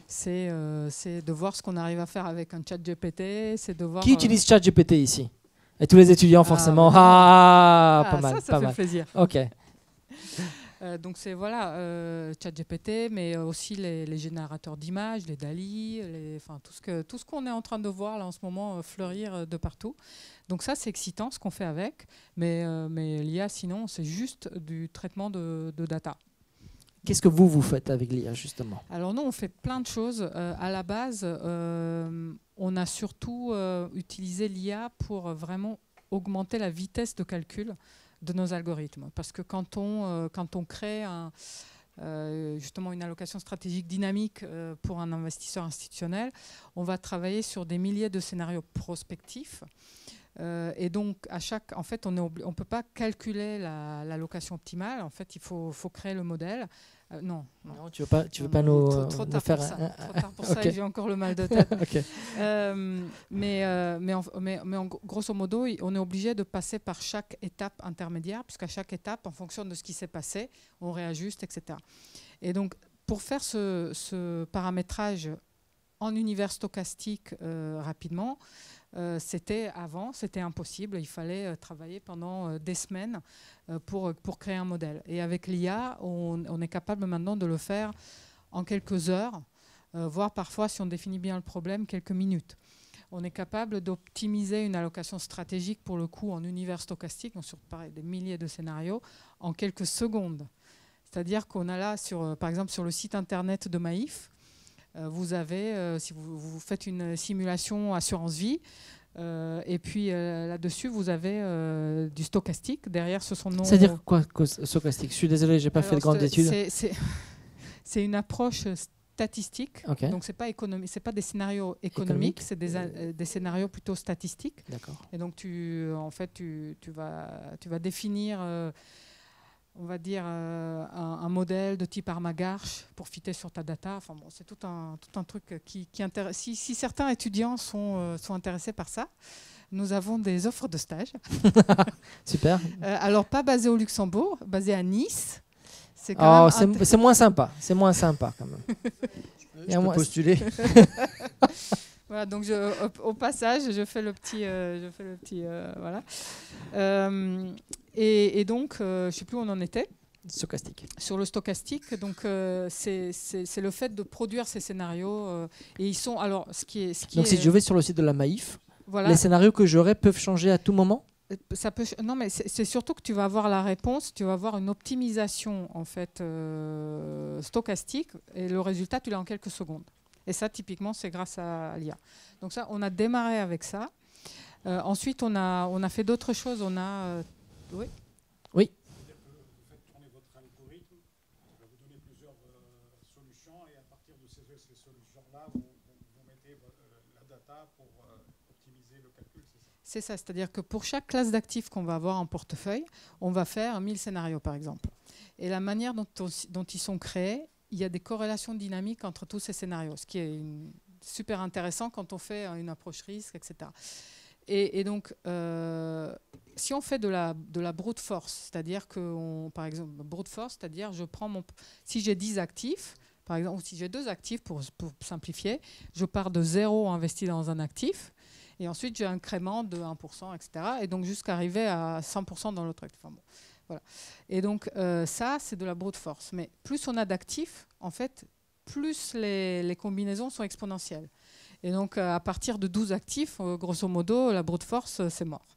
C'est de voir ce qu'on arrive à faire avec un chat GPT. C'est de voir. Qui utilise ChatGPT ici? Et tous les étudiants, forcément. Pas mal. Ça pas fait mal. plaisir. Ok. Donc c'est voilà, ChatGPT, mais aussi les générateurs d'images, les DALL-E, tout ce qu'on est en train de voir là en ce moment fleurir de partout. Donc ça c'est excitant ce qu'on fait avec, mais l'IA sinon c'est juste du traitement de data. Qu'est-ce que vous faites avec l'IA justement? Alors nous on fait plein de choses. À la base, on a surtout utilisé l'IA pour vraiment augmenter la vitesse de calcul de nos algorithmes. Parce que quand on crée justement une allocation stratégique dynamique pour un investisseur institutionnel, on va travailler sur des milliers de scénarios prospectifs. Et donc, en fait, on ne peut pas calculer l'allocation optimale. En fait, il faut créer le modèle. Non, tu veux pas nous trop nous tard faire pour ça. Trop tard pour Ok. ça et j'ai encore le mal de tête. Ok. Grosso modo, on est obligé de passer par chaque étape intermédiaire, puisqu'à chaque étape, en fonction de ce qui s'est passé, on réajuste, etc. Et donc, pour faire ce paramétrage en univers stochastique rapidement, c'était impossible. Il fallait travailler pendant des semaines pour créer un modèle. Et avec l'IA, on est capable maintenant de le faire en quelques heures, voire parfois, si on définit bien le problème, quelques minutes. On est capable d'optimiser une allocation stratégique, pour le coup, en univers stochastique, donc sur des milliers de scénarios, en quelques secondes. C'est-à-dire qu'on a là, par exemple, sur le site internet de Maïf, vous avez, si vous faites une simulation assurance vie, et puis là-dessus, vous avez du stochastique. Derrière, ce sont C'est-à-dire quoi, stochastique? Je suis désolé, j'ai pas fait de grandes études. C'est une approche statistique. Okay. Donc, c'est pas des scénarios économiques, c'est des scénarios plutôt statistiques. D'accord. Et donc, tu vas définir... on va dire un modèle de type Armagarch pour fitter sur ta data. Enfin bon, c'est tout un truc qui intéresse. Si certains étudiants sont intéressés par ça, nous avons des offres de stage. Super. Alors pas basées au Luxembourg, basées à Nice. C'est moins sympa. C'est moins sympa quand même. Je peux postuler. Voilà, donc au passage, je fais le petit, voilà. Et donc, je ne sais plus où on en était. Stochastique. Sur le stochastique, donc c'est le fait de produire ces scénarios. Et ils sont alors si je vais sur le site de la Maïf, voilà. Les scénarios que j'aurai peuvent changer à tout moment. Non, mais c'est surtout que tu vas avoir la réponse, tu vas avoir une optimisation en fait stochastique, et le résultat tu l'as en quelques secondes. Et ça, typiquement, c'est grâce à l'IA. Donc ça, on a démarré avec ça. Ensuite, on a fait d'autres choses. Oui. Oui. C'est-à-dire que vous faites tourner votre algorithme, il va vous donner plusieurs solutions, et à partir de ces solutions-là, vous mettez la data pour optimiser le calcul, c'est ça? C'est ça, c'est-à-dire que pour chaque classe d'actifs qu'on va avoir en portefeuille, on va faire 1000 scénarios, par exemple. Et la manière dont ils sont créés, il y a des corrélations dynamiques entre tous ces scénarios, ce qui est super intéressant quand on fait une approche risque, etc. Et donc, si on fait de la brute force, c'est-à-dire que, par exemple, brute force, c'est-à-dire si j'ai 10 actifs, par exemple, ou si j'ai 2 actifs, pour simplifier, je pars de 0 investi dans un actif, et ensuite j'ai un incrément de 1%, etc. Et donc jusqu'à arriver à 100% dans l'autre actif. Enfin, bon. Voilà. Et donc ça, c'est de la brute force. Mais plus on a d'actifs, en fait, plus les combinaisons sont exponentielles. Et donc à partir de 12 actifs, grosso modo, la brute force, c'est mort.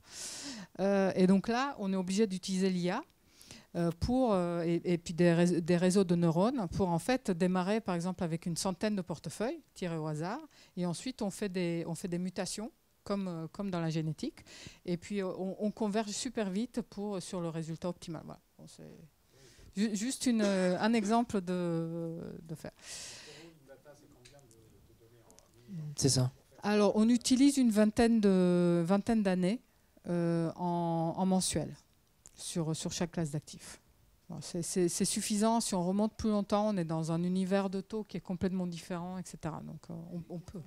Et donc là, on est obligé d'utiliser l'IA et puis des réseaux de neurones pour en fait démarrer, par exemple, avec une centaine de portefeuilles tirés au hasard. Et ensuite, on fait des mutations. Comme dans la génétique, et puis on converge super vite sur le résultat optimal. Voilà. Bon, c'est juste un exemple de faire. C'est ça. Alors, on utilise une vingtaine d'années en mensuel sur chaque classe d'actifs. Bon, c'est suffisant. Si on remonte plus longtemps, on est dans un univers de taux qui est complètement différent, etc. Donc, on peut...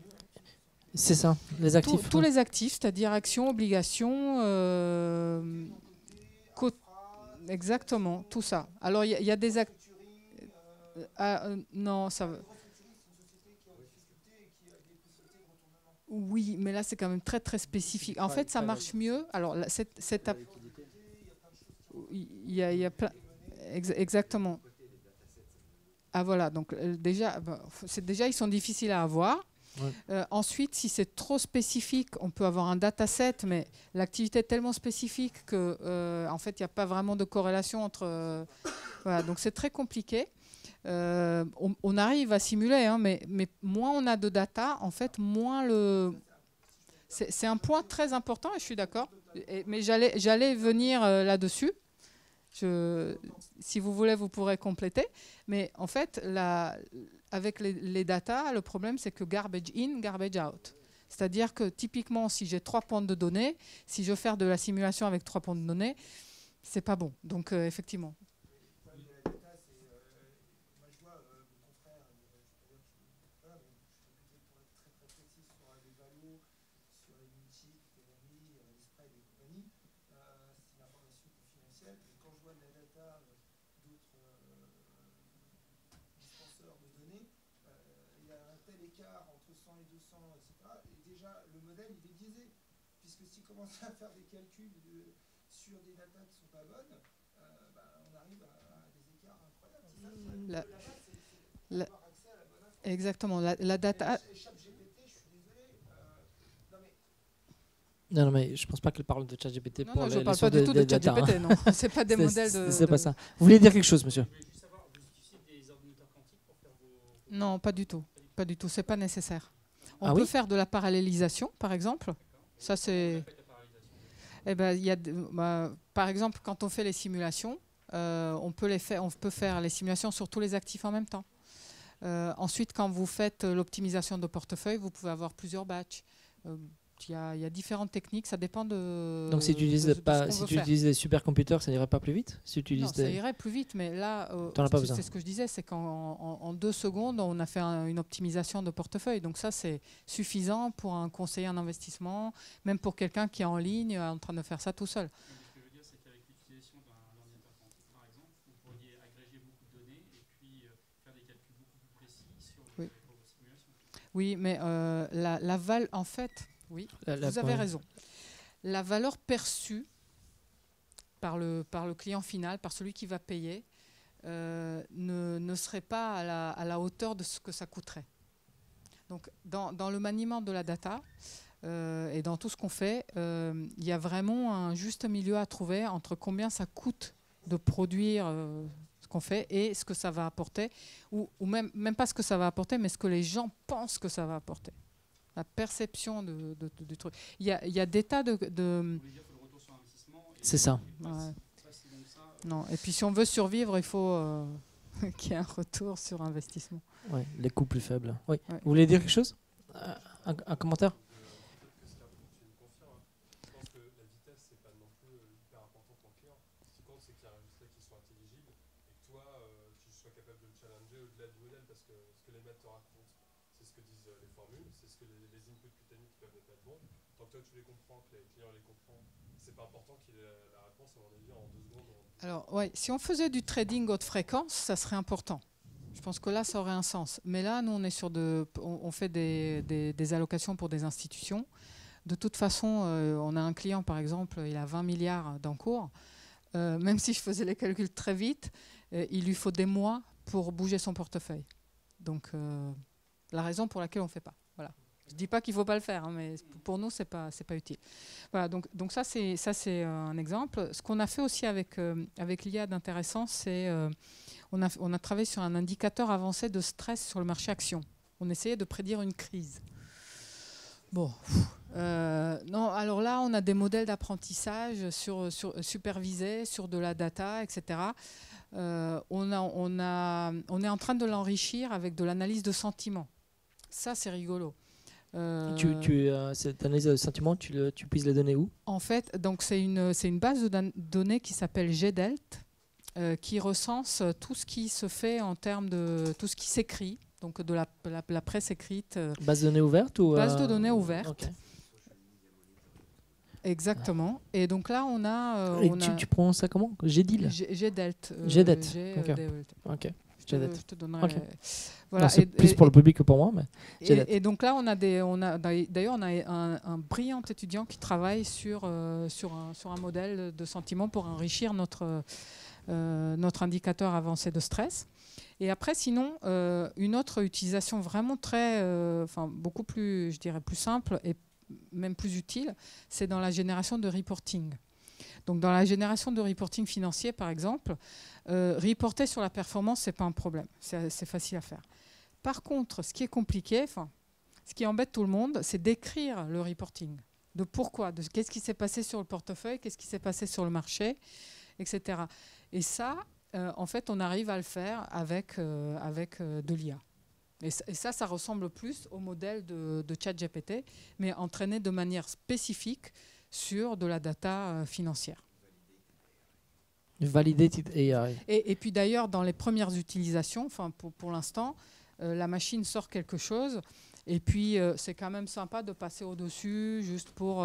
C'est ça, les actifs. Tous les actifs, c'est-à-dire actions, obligations, exactement, tout ça. Alors, il y a des actifs... Non, ça va. Oui, mais là, c'est quand même très, très spécifique. En fait, ça marche mieux. Alors, il y a plein... Exactement. Ah, voilà. Donc, déjà, ils sont difficiles à avoir. Ouais. Ensuite, si c'est trop spécifique, on peut avoir un dataset, mais l'activité est tellement spécifique que, en fait, il n'y a pas vraiment de corrélation entre... voilà, donc c'est très compliqué. On arrive à simuler, hein, mais moins on a de data, en fait, moins le... C'est un point très important, et je suis d'accord. Mais j'allais venir là-dessus. Si vous voulez, vous pourrez compléter. Mais en fait, avec les data, le problème, c'est que garbage in, garbage out. C'est-à-dire que typiquement, si j'ai 3 points de données, si je veux faire de la simulation avec 3 points de données, c'est pas bon. Donc, effectivement. Commence à faire des calculs sur des datas qui ne sont pas bonnes, on arrive à des écarts incroyables. Exactement. La data. Non, mais je pense pas qu'elle parle de ChatGPT pour je ne parle pas du tout de ChatGPT. Non, c'est pas des modèles de. C'est pas ça. Vous voulez dire quelque chose, monsieur? Non, pas du tout. Pas du tout. C'est pas nécessaire. On peut faire de la parallélisation, par exemple. Ça, c'est... par exemple, quand on fait les simulations, on peut faire les simulations sur tous les actifs en même temps. Ensuite, quand vous faites l'optimisation de portefeuille, vous pouvez avoir plusieurs batchs. Il y a différentes techniques, ça dépend de... Donc si tu utilises des supercomputers, ça n'irait pas plus vite? Non, ça irait plus vite, mais là, c'est ce que je disais, c'est qu'en 2 secondes, on a fait une optimisation de portefeuille. Donc ça, c'est suffisant pour un conseiller en investissement, même pour quelqu'un qui est en ligne, en train de faire ça tout seul. Ce que je veux dire, c'est qu'avec l'utilisation d'un ordinateur quantique, par exemple, vous pourriez agréger beaucoup de données et puis faire des calculs beaucoup plus précis sur vos simulations. Oui, mais en fait... Oui, vous avez raison. La valeur perçue par le client final, par celui qui va payer, ne serait pas à la hauteur de ce que ça coûterait. Donc, dans le maniement de la data et dans tout ce qu'on fait, il y a vraiment un juste milieu à trouver entre combien ça coûte de produire ce qu'on fait et ce que ça va apporter, ou même pas ce que ça va apporter, mais ce que les gens pensent que ça va apporter. La perception du truc. Il y a des tas de... Vous voulez dire que le retour sur investissement... C'est ça. Ouais. Non. Et puis si on veut survivre, il faut qu'il y ait un retour sur investissement. Oui, les coûts plus faibles. Oui. Ouais. Vous voulez dire quelque chose? Un commentaire? Alors, ouais, si on faisait du trading haute fréquence, ça serait important. Je pense que là, ça aurait un sens. Mais là, nous, on est on fait des allocations pour des institutions. De toute façon, on a un client, par exemple, il a 20 milliards d'encours. Même si je faisais les calculs très vite, il lui faut des mois pour bouger son portefeuille. Donc, la raison pour laquelle on ne fait pas. Voilà. Je ne dis pas qu'il ne faut pas le faire, hein, mais pour nous, ce n'est pas utile. Voilà, donc ça, c'est un exemple. Ce qu'on a fait aussi avec l'IA d'intéressant, c'est on a travaillé sur un indicateur avancé de stress sur le marché action. On essayait de prédire une crise. Bon, non, alors là, on a des modèles d'apprentissage supervisés sur de la data, etc. On est en train de l'enrichir avec de l'analyse de sentiments. Ça, c'est rigolo. Cette analyse de sentiments, tu puisses les donner où? En fait, donc c'est une base de données qui s'appelle GDELT, qui recense tout ce qui se fait en termes de tout ce qui s'écrit, donc de la presse écrite. Base de données ouverte ou base de données ouverte. Okay. Exactement. Et donc là, on a. Tu prononces ça comment? GDELT. GDELT. GDELT. Ok. Janet. je te donnerai. Ok. Voilà. Non, c'est plus pour le public que pour moi, mais Janet. Et donc là, d'ailleurs, on a un brillant étudiant qui travaille sur un modèle de sentiment pour enrichir notre indicateur avancé de stress. Et après, sinon, une autre utilisation vraiment beaucoup plus, je dirais, plus simple et même plus utile, c'est dans la génération de reporting. Donc, dans la génération de reporting financier, par exemple, reporter sur la performance, ce n'est pas un problème. C'est facile à faire. Par contre, ce qui est compliqué, ce qui embête tout le monde, c'est d'écrire le reporting. De pourquoi, de qu'est-ce qui s'est passé sur le portefeuille, qu'est-ce qui s'est passé sur le marché, etc. Et ça, en fait, on arrive à le faire avec de l'IA. Et ça ressemble plus au modèle de ChatGPT, mais entraîné de manière spécifique sur de la data financière. Validated AI. Et puis d'ailleurs, dans les premières utilisations, pour l'instant, la machine sort quelque chose, et puis c'est quand même sympa de passer au-dessus, juste pour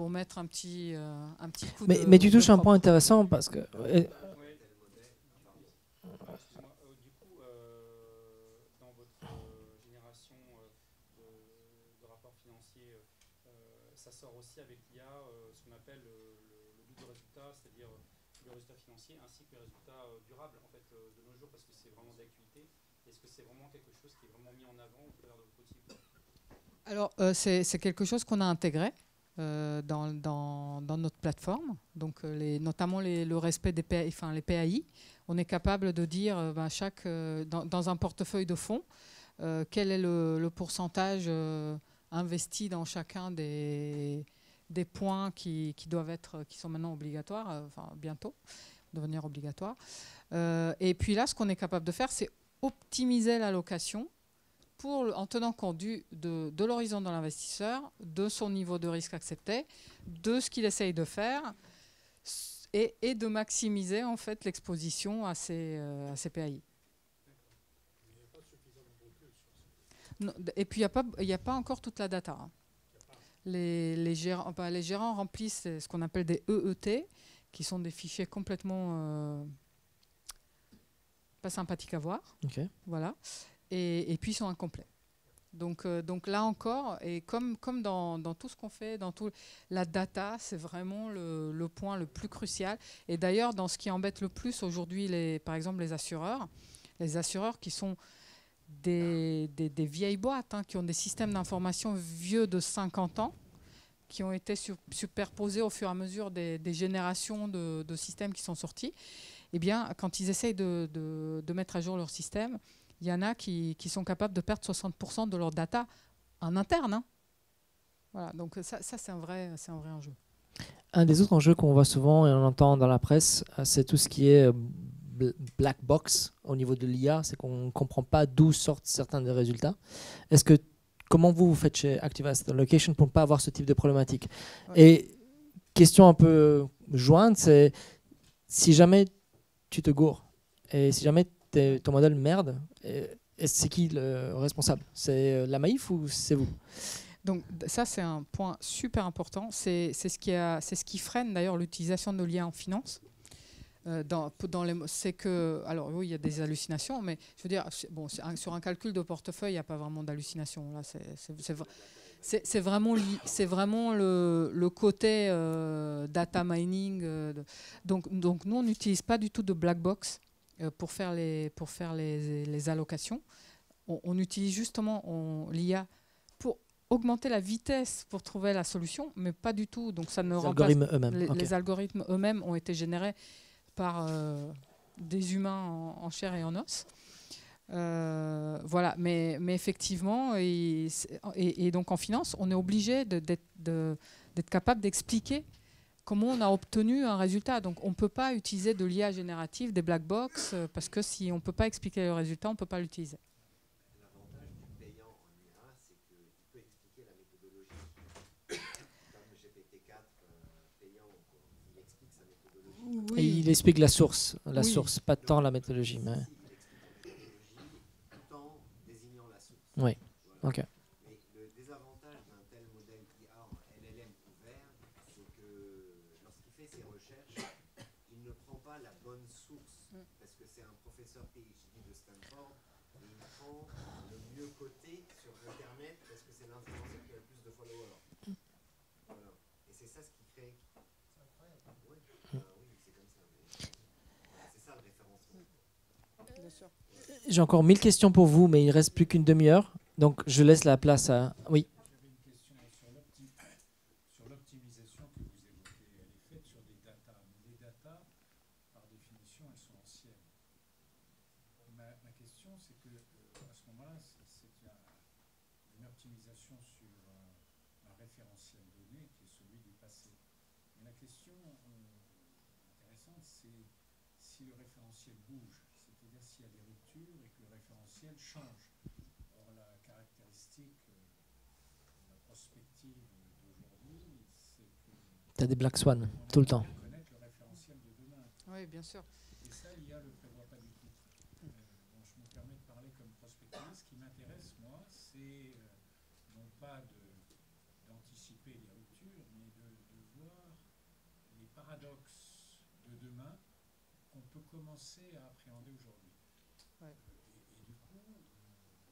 mettre un petit coup de... Mais tu touches un point intéressant, parce que... Du coup, dans votre génération de rapports financiers, ça sort aussi avec l'IA ce qu'on appelle le double résultat, c'est-à-dire le résultat financier ainsi que le résultat durable en fait, de nos jours, parce que c'est vraiment d'actualité. Est-ce que c'est vraiment quelque chose qui est vraiment mis en avant au travers de votre outil? Alors, c'est quelque chose qu'on a intégré dans notre plateforme, donc notamment le respect des PAI, les PAI. On est capable de dire dans un portefeuille de fonds quel est le pourcentage investi dans chacun des points qui sont maintenant obligatoires, bientôt devenir obligatoires. Et puis là, ce qu'on est capable de faire, c'est optimiser l'allocation en tenant compte de l'horizon de l'investisseur, de son niveau de risque accepté, de ce qu'il essaye de faire et de maximiser en fait l'exposition à ces PAI. Non, et puis il n'y a pas encore toute la data. Hein. Les gérants remplissent ce qu'on appelle des EET, qui sont des fichiers complètement pas sympathiques à voir. Okay. Voilà. Et puis ils sont incomplets. Donc là encore, et comme dans tout ce qu'on fait, la data, c'est vraiment le point le plus crucial. Et d'ailleurs, dans ce qui embête le plus aujourd'hui, par exemple les assureurs qui sont des vieilles boîtes, qui ont des systèmes d'information vieux de 50 ans, qui ont été superposés au fur et à mesure des générations de systèmes qui sont sortis, eh bien, quand ils essayent de mettre à jour leur système, il y en a qui sont capables de perdre 60% de leur data en interne. Hein. Voilà, donc ça c'est un vrai enjeu. Un des autres enjeux qu'on voit souvent et on entend dans la presse, c'est tout ce qui est black box au niveau de l'IA, c'est qu'on ne comprend pas d'où sortent certains des résultats. Comment vous faites chez Active Asset Allocation pour ne pas avoir ce type de problématique? Ouais. Et question un peu jointe, c'est si jamais tu te gourres et si jamais ton modèle merde, c'est qui le responsable? C'est la Maïf ou c'est vous? Donc ça, c'est un point super important. C'est ce qui freine d'ailleurs l'utilisation de l'IA en finance. C'est que, alors oui, il y a des hallucinations, mais je veux dire, sur un calcul de portefeuille, il n'y a pas vraiment d'hallucination. Là, c'est vraiment le côté data mining. Donc nous, on n'utilise pas du tout de black box pour faire les allocations. On utilise justement l'IA pour augmenter la vitesse pour trouver la solution, mais pas du tout. Donc ça ne remplace algorithmes eux-mêmes. Les algorithmes eux-mêmes ont été générés par des humains en chair et en os. Voilà, mais effectivement, et donc en finance, on est obligé d'être capable d'expliquer comment on a obtenu un résultat. Donc on ne peut pas utiliser de l'IA générative, des black box, parce que si on ne peut pas expliquer le résultat, on ne peut pas l'utiliser. L'avantage du payant en IA, c'est qu'il peut expliquer la méthodologie. Comme GPT-4 payant, il explique sa méthodologie. Oui. Et il explique la source, Oui. Pas tant la méthodologie. Mais... tout en désignant la source. Oui, voilà. Ok. Mais le désavantage d'un tel modèle IA en LLM ouvert, c'est que lorsqu'il fait ses recherches, il ne prend pas la bonne bonne source, parce que c'est un professeur PhD de Stanford, et il prend le mieux coté sur Internet, parce que c'est l'influenceur qui a le plus de followers. Voilà. Et c'est ça ce qui crée... C'est incroyable. Ouais. Oui, c'est comme ça. C'est ça le référencement. Bien sûr. J'ai encore 1000 questions pour vous, mais il ne reste plus qu'une demi-heure. Donc, je laisse la place à... Oui. J'avais une question sur l'optimisation que vous évoquez. Elle est faite sur des datas. Mais les datas, par définition, elles sont anciennes. Ma question, c'est que à ce moment-là, c'est une optimisation sur un référentiel donné qui est celui du passé. Mais la question intéressante, c'est si le référentiel bouge, c'est-à-dire s'il y a des ruptures et que le référentiel change. Or, la caractéristique de la prospective d'aujourd'hui, c'est que Tu as des Black Swan tout le temps. on connaît le référentiel de demain. Oui, bien sûr. Et ça, l'IA ne le prévoit pas du tout. Bon, je me permets de parler comme prospectiviste. Ce qui m'intéresse, moi, c'est non pas d'anticiper les ruptures, mais de voir les paradoxes de demain qu'on peut commencer à appréhender aujourd'hui. Ouais. Et du coup,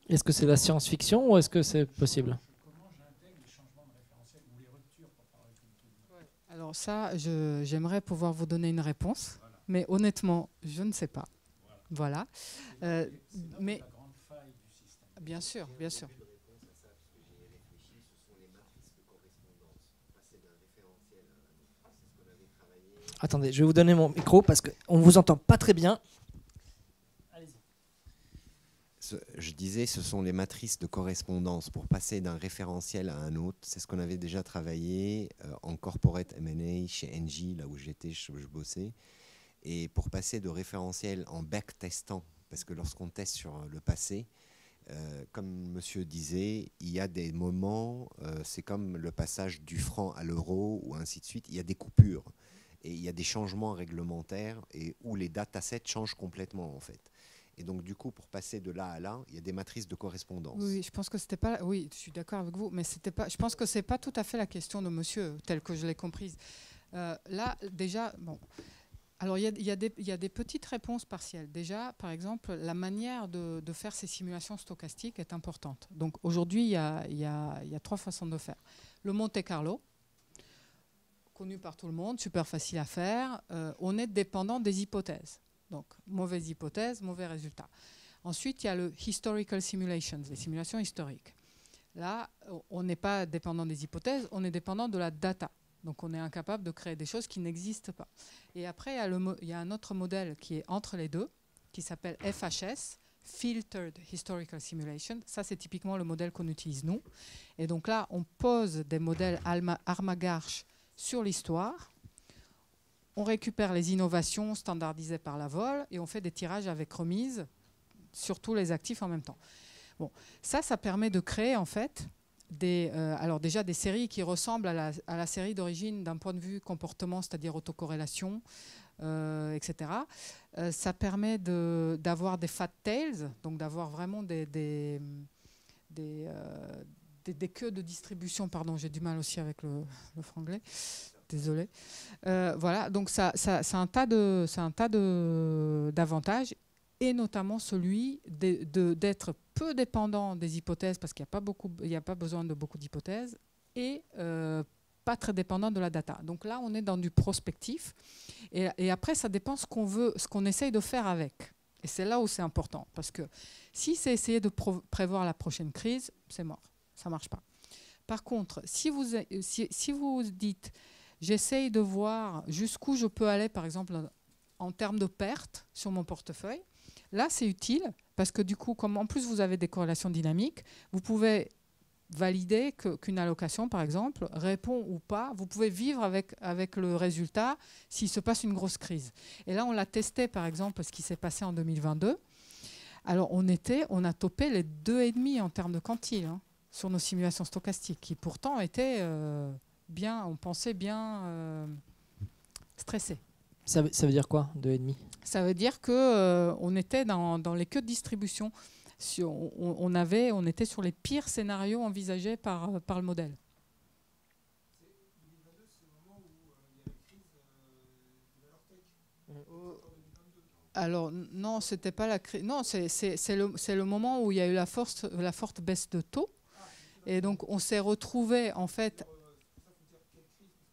Est-ce que c'est la science-fiction ou est-ce que c'est possible? comment j'intègre les changements de référentiel ou les ruptures, pour parler comme tout le monde. Alors ça, j'aimerais pouvoir vous donner une réponse, Voilà. mais honnêtement, je ne sais pas. Voilà. Voilà. C'est là où Mais la grande faille du système. bien sûr, bien sûr. Une réponse à ça, parce que j'y ai réfléchi, ce sont les matrices de correspondance. Passer d'un référentiel à un autre. C'est ce qu'on avait travaillé. Attendez, je vais vous donner mon micro parce qu'on ne vous entend pas très bien. Je disais, ce sont les matrices de correspondance pour passer d'un référentiel à un autre. C'est ce qu'on avait déjà travaillé en corporate M&A chez Engie, là où j'étais, je bossais. Et pour passer de référentiel en backtestant, parce que lorsqu'on teste sur le passé, comme monsieur disait, il y a des moments, c'est comme le passage du franc à l'euro ou ainsi de suite, il y a des coupures et il y a des changements réglementaires et où les datasets changent complètement en fait. Et donc du coup, pour passer de là à là, il y a des matrices de correspondance. Oui, je pense que c'était pas. Oui, je suis d'accord avec vous, mais c'était pas. Je pense que c'est pas tout à fait la question de monsieur, telle que je l'ai comprise. Là, déjà, bon. Alors, il y a des petites réponses partielles. Déjà, par exemple, la manière de faire ces simulations stochastiques est importante. Donc, aujourd'hui, il y a trois façons de faire. Le Monte Carlo, connu par tout le monde, super facile à faire. On est dépendant des hypothèses. Donc, mauvaise hypothèse, mauvais résultat. Ensuite, il y a le Historical Simulations, les simulations historiques. Là, on n'est pas dépendant des hypothèses, on est dépendant de la data. Donc, on est incapable de créer des choses qui n'existent pas. Et après, il y a un autre modèle qui est entre les deux, qui s'appelle FHS, Filtered Historical Simulation. Ça, c'est typiquement le modèle qu'on utilise nous. Et donc là, on pose des modèles Armagarch sur l'histoire. On récupère les innovations standardisées par la vol et on fait des tirages avec remise sur tous les actifs en même temps. Bon, ça permet de créer en fait alors déjà des séries qui ressemblent à la série d'origine d'un point de vue comportement, c'est-à-dire autocorrélation, etc. Ça permet d'avoir des fat tails, donc d'avoir vraiment des queues de distribution. Pardon, j'ai du mal aussi avec le franglais. Désolée. Voilà, donc ça un tas d'avantages, et notamment celui d'être peu dépendant des hypothèses, parce qu'il n'y a pas besoin de beaucoup d'hypothèses, et pas très dépendant de la data. Donc là, on est dans du prospectif, et après, ça dépend ce qu'on essaye de faire avec. Et c'est là où c'est important, parce que si c'est essayer de prévoir la prochaine crise, c'est mort, ça ne marche pas. Par contre, si vous dites j'essaye de voir jusqu'où je peux aller, par exemple, en termes de pertes sur mon portefeuille. Là, c'est utile parce que du coup, comme en plus vous avez des corrélations dynamiques, vous pouvez valider qu'une allocation, par exemple, répond ou pas. Vous pouvez vivre avec le résultat s'il se passe une grosse crise. Et là, on l'a testé, par exemple, ce qui s'est passé en 2022. Alors, on a topé les 2,5 en termes de quantile sur nos simulations stochastiques, qui pourtant étaient... on pensait bien stressé. Ça veut dire quoi, 2,5? Ça veut dire qu'on était dans les queues de distribution. On était sur les pires scénarios envisagés par le modèle. 2022, c'est le moment où il y a la crise de valeur tech. Alors non, c'était pas la crise. Non, c'est le moment où il y a eu la forte baisse de taux. Et donc on s'est retrouvé en fait.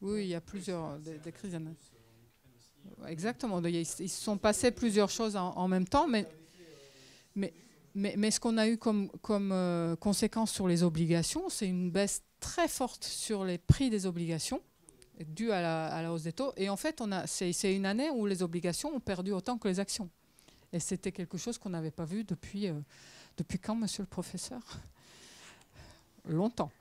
Oui, il y a plusieurs des crises. Exactement. Ils se sont passés plusieurs choses en même temps, mais ce qu'on a eu comme conséquence sur les obligations, c'est une baisse très forte sur les prix des obligations, due à la hausse des taux. Et en fait, c'est une année où les obligations ont perdu autant que les actions. Et c'était quelque chose qu'on n'avait pas vu depuis quand, monsieur le professeur? Longtemps.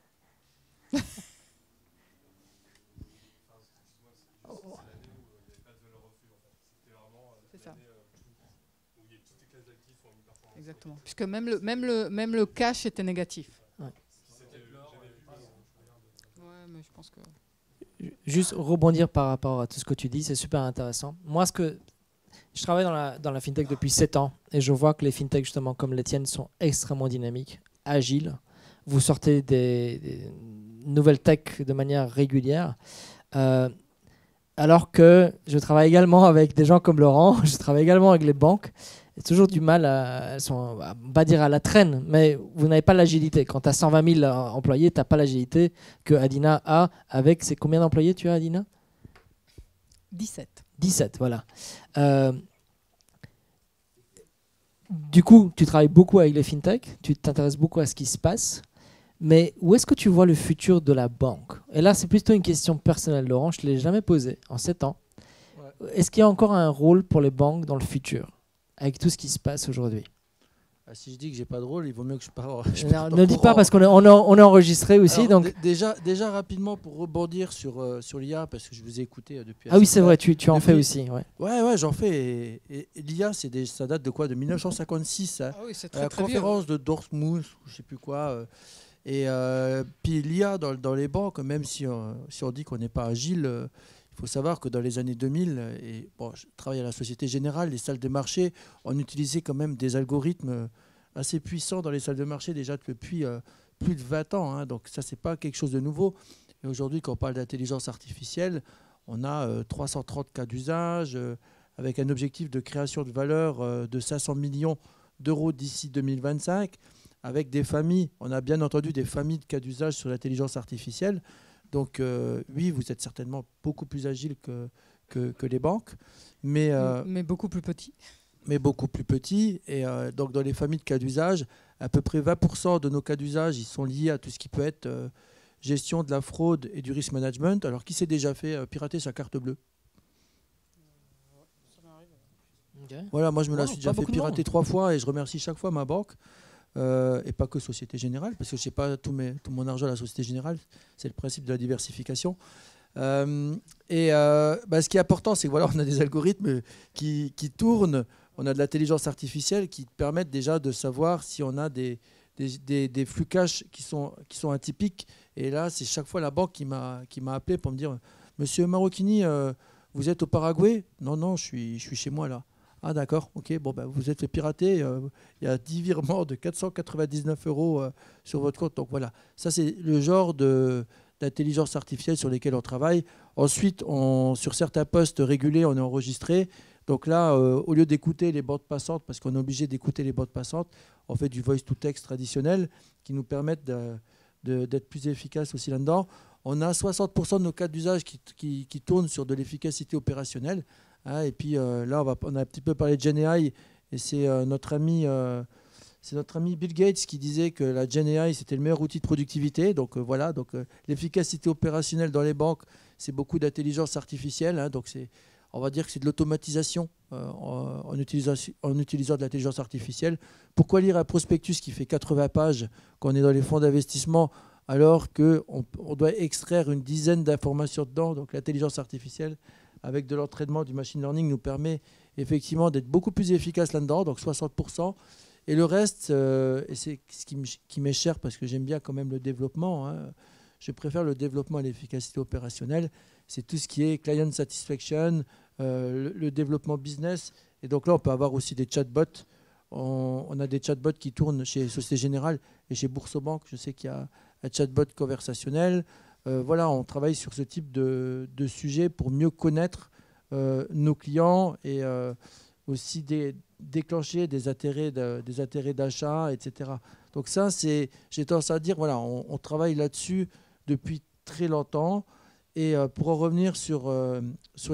C'est ça. Exactement. Puisque même le cash était négatif. Ouais. Ouais, mais je pense que... Juste rebondir par rapport à tout ce que tu dis, c'est super intéressant. Moi, je travaille dans la fintech depuis 7 ans et je vois que les fintechs, justement, comme les tiennes, sont extrêmement dynamiques, agiles. Vous sortez des nouvelles tech de manière régulière. Alors que je travaille également avec des gens comme Laurent, je travaille également avec les banques. Il y a toujours du mal elles sont, pas dire à la traîne, mais vous n'avez pas l'agilité. Quand tu as 120 000 employés, tu n'as pas l'agilité que Adina a avec... C'est combien d'employés tu as, Adina? 17. 17, voilà. Du coup, tu travailles beaucoup avec les fintechs, tu t'intéresses beaucoup à ce qui se passe, mais où est-ce que tu vois le futur de la banque? Et là, c'est plutôt une question personnelle, Laurent, je ne te l'ai jamais posée en 7 ans. Ouais. Est-ce qu'il y a encore un rôle pour les banques dans le futur, avec tout ce qui se passe aujourd'hui? Si je dis que j'ai pas de rôle, il vaut mieux que je parle. Ne dis pas parce qu'on est enregistré aussi. Alors, donc... déjà rapidement pour rebondir sur l'IA, parce que je vous ai écouté depuis... Ah oui, c'est vrai, tu en fais aussi. Ouais, j'en fais. Et l'IA, ça date de quoi? De 1956, hein, oui, c'est à la conférence de Dortmund, je sais plus quoi. Et puis l'IA dans les banques, même si on dit qu'on n'est pas agile, il faut savoir que dans les années 2000, et bon, je travaille à la Société Générale, les salles de marché, on utilisait quand même des algorithmes assez puissants dans les salles de marché déjà depuis plus de 20 ans. Hein, donc ça, c'est pas quelque chose de nouveau. Et aujourd'hui, quand on parle d'intelligence artificielle, on a 330 cas d'usage avec un objectif de création de valeur de 500 millions d'euros d'ici 2025, avec des familles. On a bien entendu des familles de cas d'usage sur l'intelligence artificielle. Donc oui, vous êtes certainement beaucoup plus agile que les banques, mais beaucoup plus petit. Mais beaucoup plus petit. Et donc dans les familles de cas d'usage, à peu près 20% de nos cas d'usage, ils sont liés à tout ce qui peut être gestion de la fraude et du risk management. Alors qui s'est déjà fait pirater sa carte bleue? Okay. Voilà, moi je me la suis déjà fait pirater 3 fois et je remercie chaque fois ma banque. Et pas que Société Générale, parce que je ne sais pas tout mon argent à la Société Générale, c'est le principe de la diversification. Ce qui est important, c'est que voilà, on a des algorithmes qui tournent, on a de l'intelligence artificielle qui permettent déjà de savoir si on a des flux cash qui sont atypiques. Et là, c'est chaque fois la banque qui m'a appelé pour me dire « Monsieur Marocchini, vous êtes au Paraguay ?» « Non, je suis chez moi là. » Ah d'accord, ok, bon, vous êtes fait pirater, il y a 10 virements de 499 € sur votre compte. Donc voilà, ça c'est le genre d'intelligence artificielle sur lesquels on travaille. Ensuite, sur certains postes régulés, on est enregistré. Donc là, au lieu d'écouter les bandes passantes, parce qu'on est obligé d'écouter les bandes passantes, on fait du voice-to-text traditionnel qui nous permettent d'être plus efficaces aussi là-dedans. On a 60% de nos cas d'usage qui tournent sur de l'efficacité opérationnelle. Et puis là, on a un petit peu parlé de GenAI, et c'est notre ami Bill Gates qui disait que la GenAI, c'était le meilleur outil de productivité. Donc voilà, l'efficacité opérationnelle dans les banques, c'est beaucoup d'intelligence artificielle. Hein, donc on va dire que c'est de l'automatisation en utilisant de l'intelligence artificielle. Pourquoi lire un prospectus qui fait 80 pages quand on est dans les fonds d'investissement alors qu'on doit extraire une dizaine d'informations dedans? Donc l'intelligence artificielle, avec de l'entraînement, du machine learning, nous permet effectivement d'être beaucoup plus efficace là-dedans, donc 60%. Et le reste, et c'est ce qui m'est cher parce que j'aime bien quand même le développement, hein, je préfère le développement à l'efficacité opérationnelle, c'est tout ce qui est client satisfaction, le développement business. Et donc là, on peut avoir aussi des chatbots. On a des chatbots qui tournent chez Société Générale et chez Boursorama. Je sais qu'il y a un chatbot conversationnel. Voilà, on travaille sur ce type de sujet pour mieux connaître nos clients et aussi déclencher des intérêts d'achat, etc. Donc ça, j'ai tendance à dire, voilà, on travaille là-dessus depuis très longtemps. Et pour en revenir sur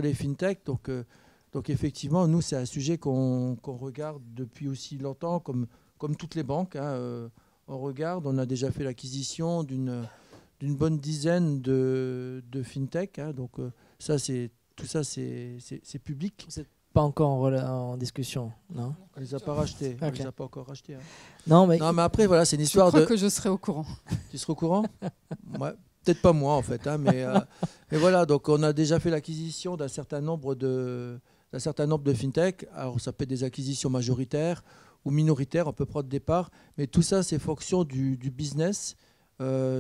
les fintechs, donc effectivement, nous, c'est un sujet qu'on regarde depuis aussi longtemps, comme toutes les banques. On regarde, on a déjà fait l'acquisition d'une bonne dizaine de fintech. Donc tout ça, c'est public. Vous n'êtes pas encore en discussion, non? On ne les a pas rachetés. Okay. On les a pas encore rachetés. Non, mais après, voilà, c'est une histoire je crois que je serai au courant. Tu seras au courant? Ouais. Peut-être pas moi en fait, mais voilà, donc on a déjà fait l'acquisition d'un certain nombre de fintech. Alors ça peut être des acquisitions majoritaires ou minoritaires, on peut prendre des parts, mais tout ça c'est fonction du business.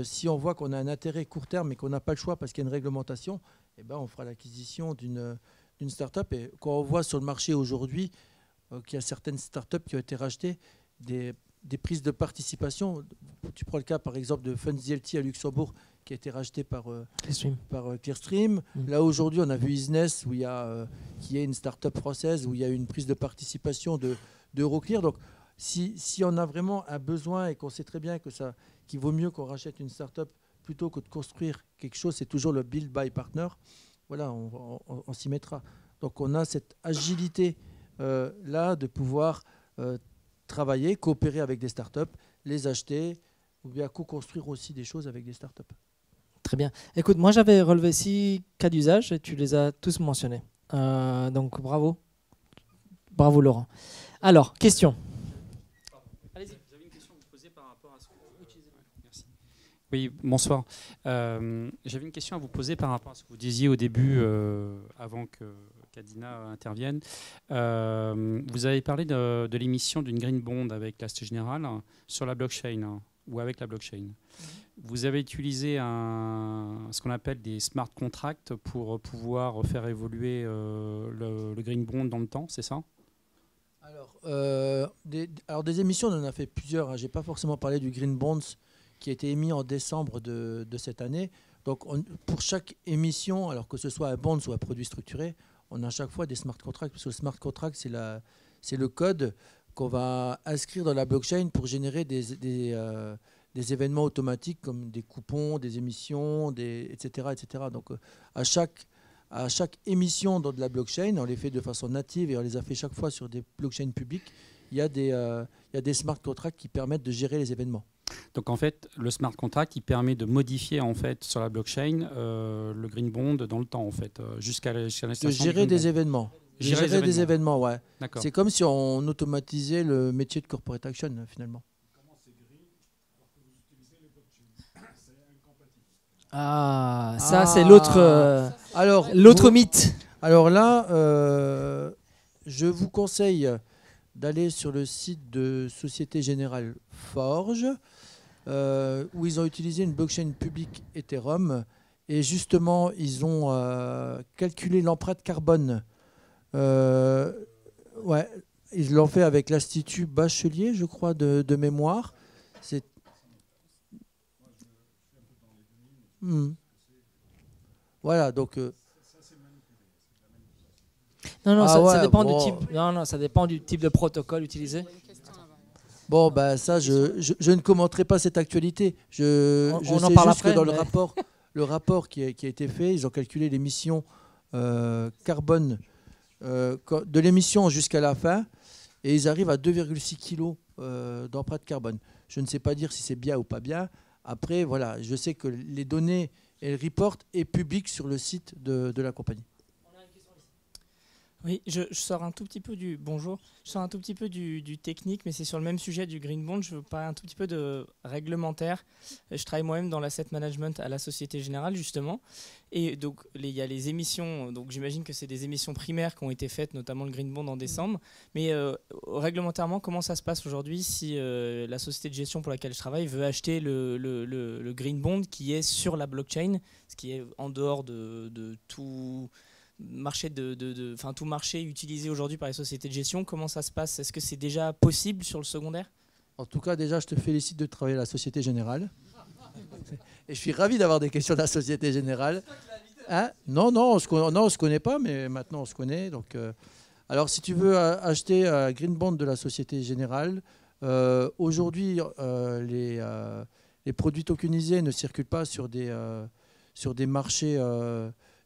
Si on voit qu'on a un intérêt court terme et qu'on n'a pas le choix parce qu'il y a une réglementation, eh ben, on fera l'acquisition d'une start-up. Et quand on voit sur le marché aujourd'hui qu'il y a certaines start-up qui ont été rachetées, des prises de participation, tu prends le cas par exemple de FundsDLT à Luxembourg, qui a été racheté par Clearstream. Là, aujourd'hui, on a vu Isness, qui est une start-up française, où il y a eu une prise de participation d'Euroclear. Donc, si on a vraiment un besoin et qu'on sait très bien qu'il vaut mieux qu'on rachète une start-up plutôt que de construire quelque chose, c'est toujours le build by partner. Voilà, on s'y mettra. Donc, on a cette agilité là de pouvoir travailler, coopérer avec des start-up, les acheter ou bien co-construire aussi des choses avec des start-up. Très bien. Écoute, moi j'avais relevé 6 cas d'usage et tu les as tous mentionnés. Donc bravo. Bravo Laurent. Alors, question. Allez-y. J'avais une question à vous poser par rapport à ce que vous utilisez. Merci. Oui, bonsoir. J'avais une question à vous poser par rapport à ce que vous disiez au début, avant qu'Adina intervienne. Vous avez parlé de l'émission d'une Green Bond avec la Société Générale sur la blockchain ou avec la blockchain. Vous avez utilisé ce qu'on appelle des smart contracts pour pouvoir faire évoluer le Green Bond dans le temps, c'est ça? Alors, des émissions, on en a fait plusieurs. Je n'ai pas forcément parlé du Green Bonds qui a été émis en décembre de cette année. Donc, pour chaque émission, alors que ce soit un bond ou un produit structuré, on a à chaque fois des smart contracts, parce que le smart contract, c'est le code qu'on va inscrire dans la blockchain pour générer des événements automatiques comme des coupons, des émissions, etc., etc. Donc, à chaque émission dans de la blockchain, on les fait de façon native et on les a fait chaque fois sur des blockchains publiques, il y a des smart contracts qui permettent de gérer les événements. Donc en fait, le smart contract, il permet de modifier en fait sur la blockchain le green bond dans le temps en fait, jusqu'à l'installation. De gérer des événements. Gérer des événements, ouais. C'est comme si on automatisait le métier de corporate action finalement. Comment c'est green alors que vous utilisez les blockchains? C'est incompatible. Ah, ça c'est l'autre mythe. Alors là, je vous conseille d'aller sur le site de Société Générale Forge, où ils ont utilisé une blockchain publique Ethereum. Et justement, ils ont calculé l'empreinte carbone. Ouais, ils l'ont fait avec l'Institut Bachelier, je crois, de mémoire. C'est... Voilà, donc... Non, ça dépend du type. Non, ça dépend du type de protocole utilisé. Bon, bah ça, je ne commenterai pas cette actualité. Je en sais parle juste après, que dans le rapport qui a été fait, ils ont calculé l'émission carbone de l'émission jusqu'à la fin, et ils arrivent à 2,6 kg d'empreinte carbone. Je ne sais pas dire si c'est bien ou pas bien. Après, voilà, je sais que les données et le report est public sur le site de la compagnie. Oui, je sors un tout petit peu du du technique, mais c'est sur le même sujet du Green Bond. Je veux parler un tout petit peu de réglementaire. Je travaille moi-même dans l'asset management à la Société Générale, justement. Et donc, il y a les émissions. Donc, j'imagine que c'est des émissions primaires qui ont été faites, notamment le Green Bond en décembre. Mais réglementairement, comment ça se passe aujourd'hui si la société de gestion pour laquelle je travaille veut acheter le Green Bond qui est sur la blockchain, ce qui est en dehors de tout... tout marché utilisé aujourd'hui par les sociétés de gestion, comment ça se passe? Est-ce que c'est déjà possible sur le secondaire? En tout cas, déjà, je te félicite de travailler à la Société Générale. Et je suis ravi d'avoir des questions de la Société Générale. Hein? Non, on se connaît pas, mais maintenant on se connaît. Donc, alors, si tu veux acheter Green Bond de la Société Générale, aujourd'hui, les produits tokenisés ne circulent pas sur des marchés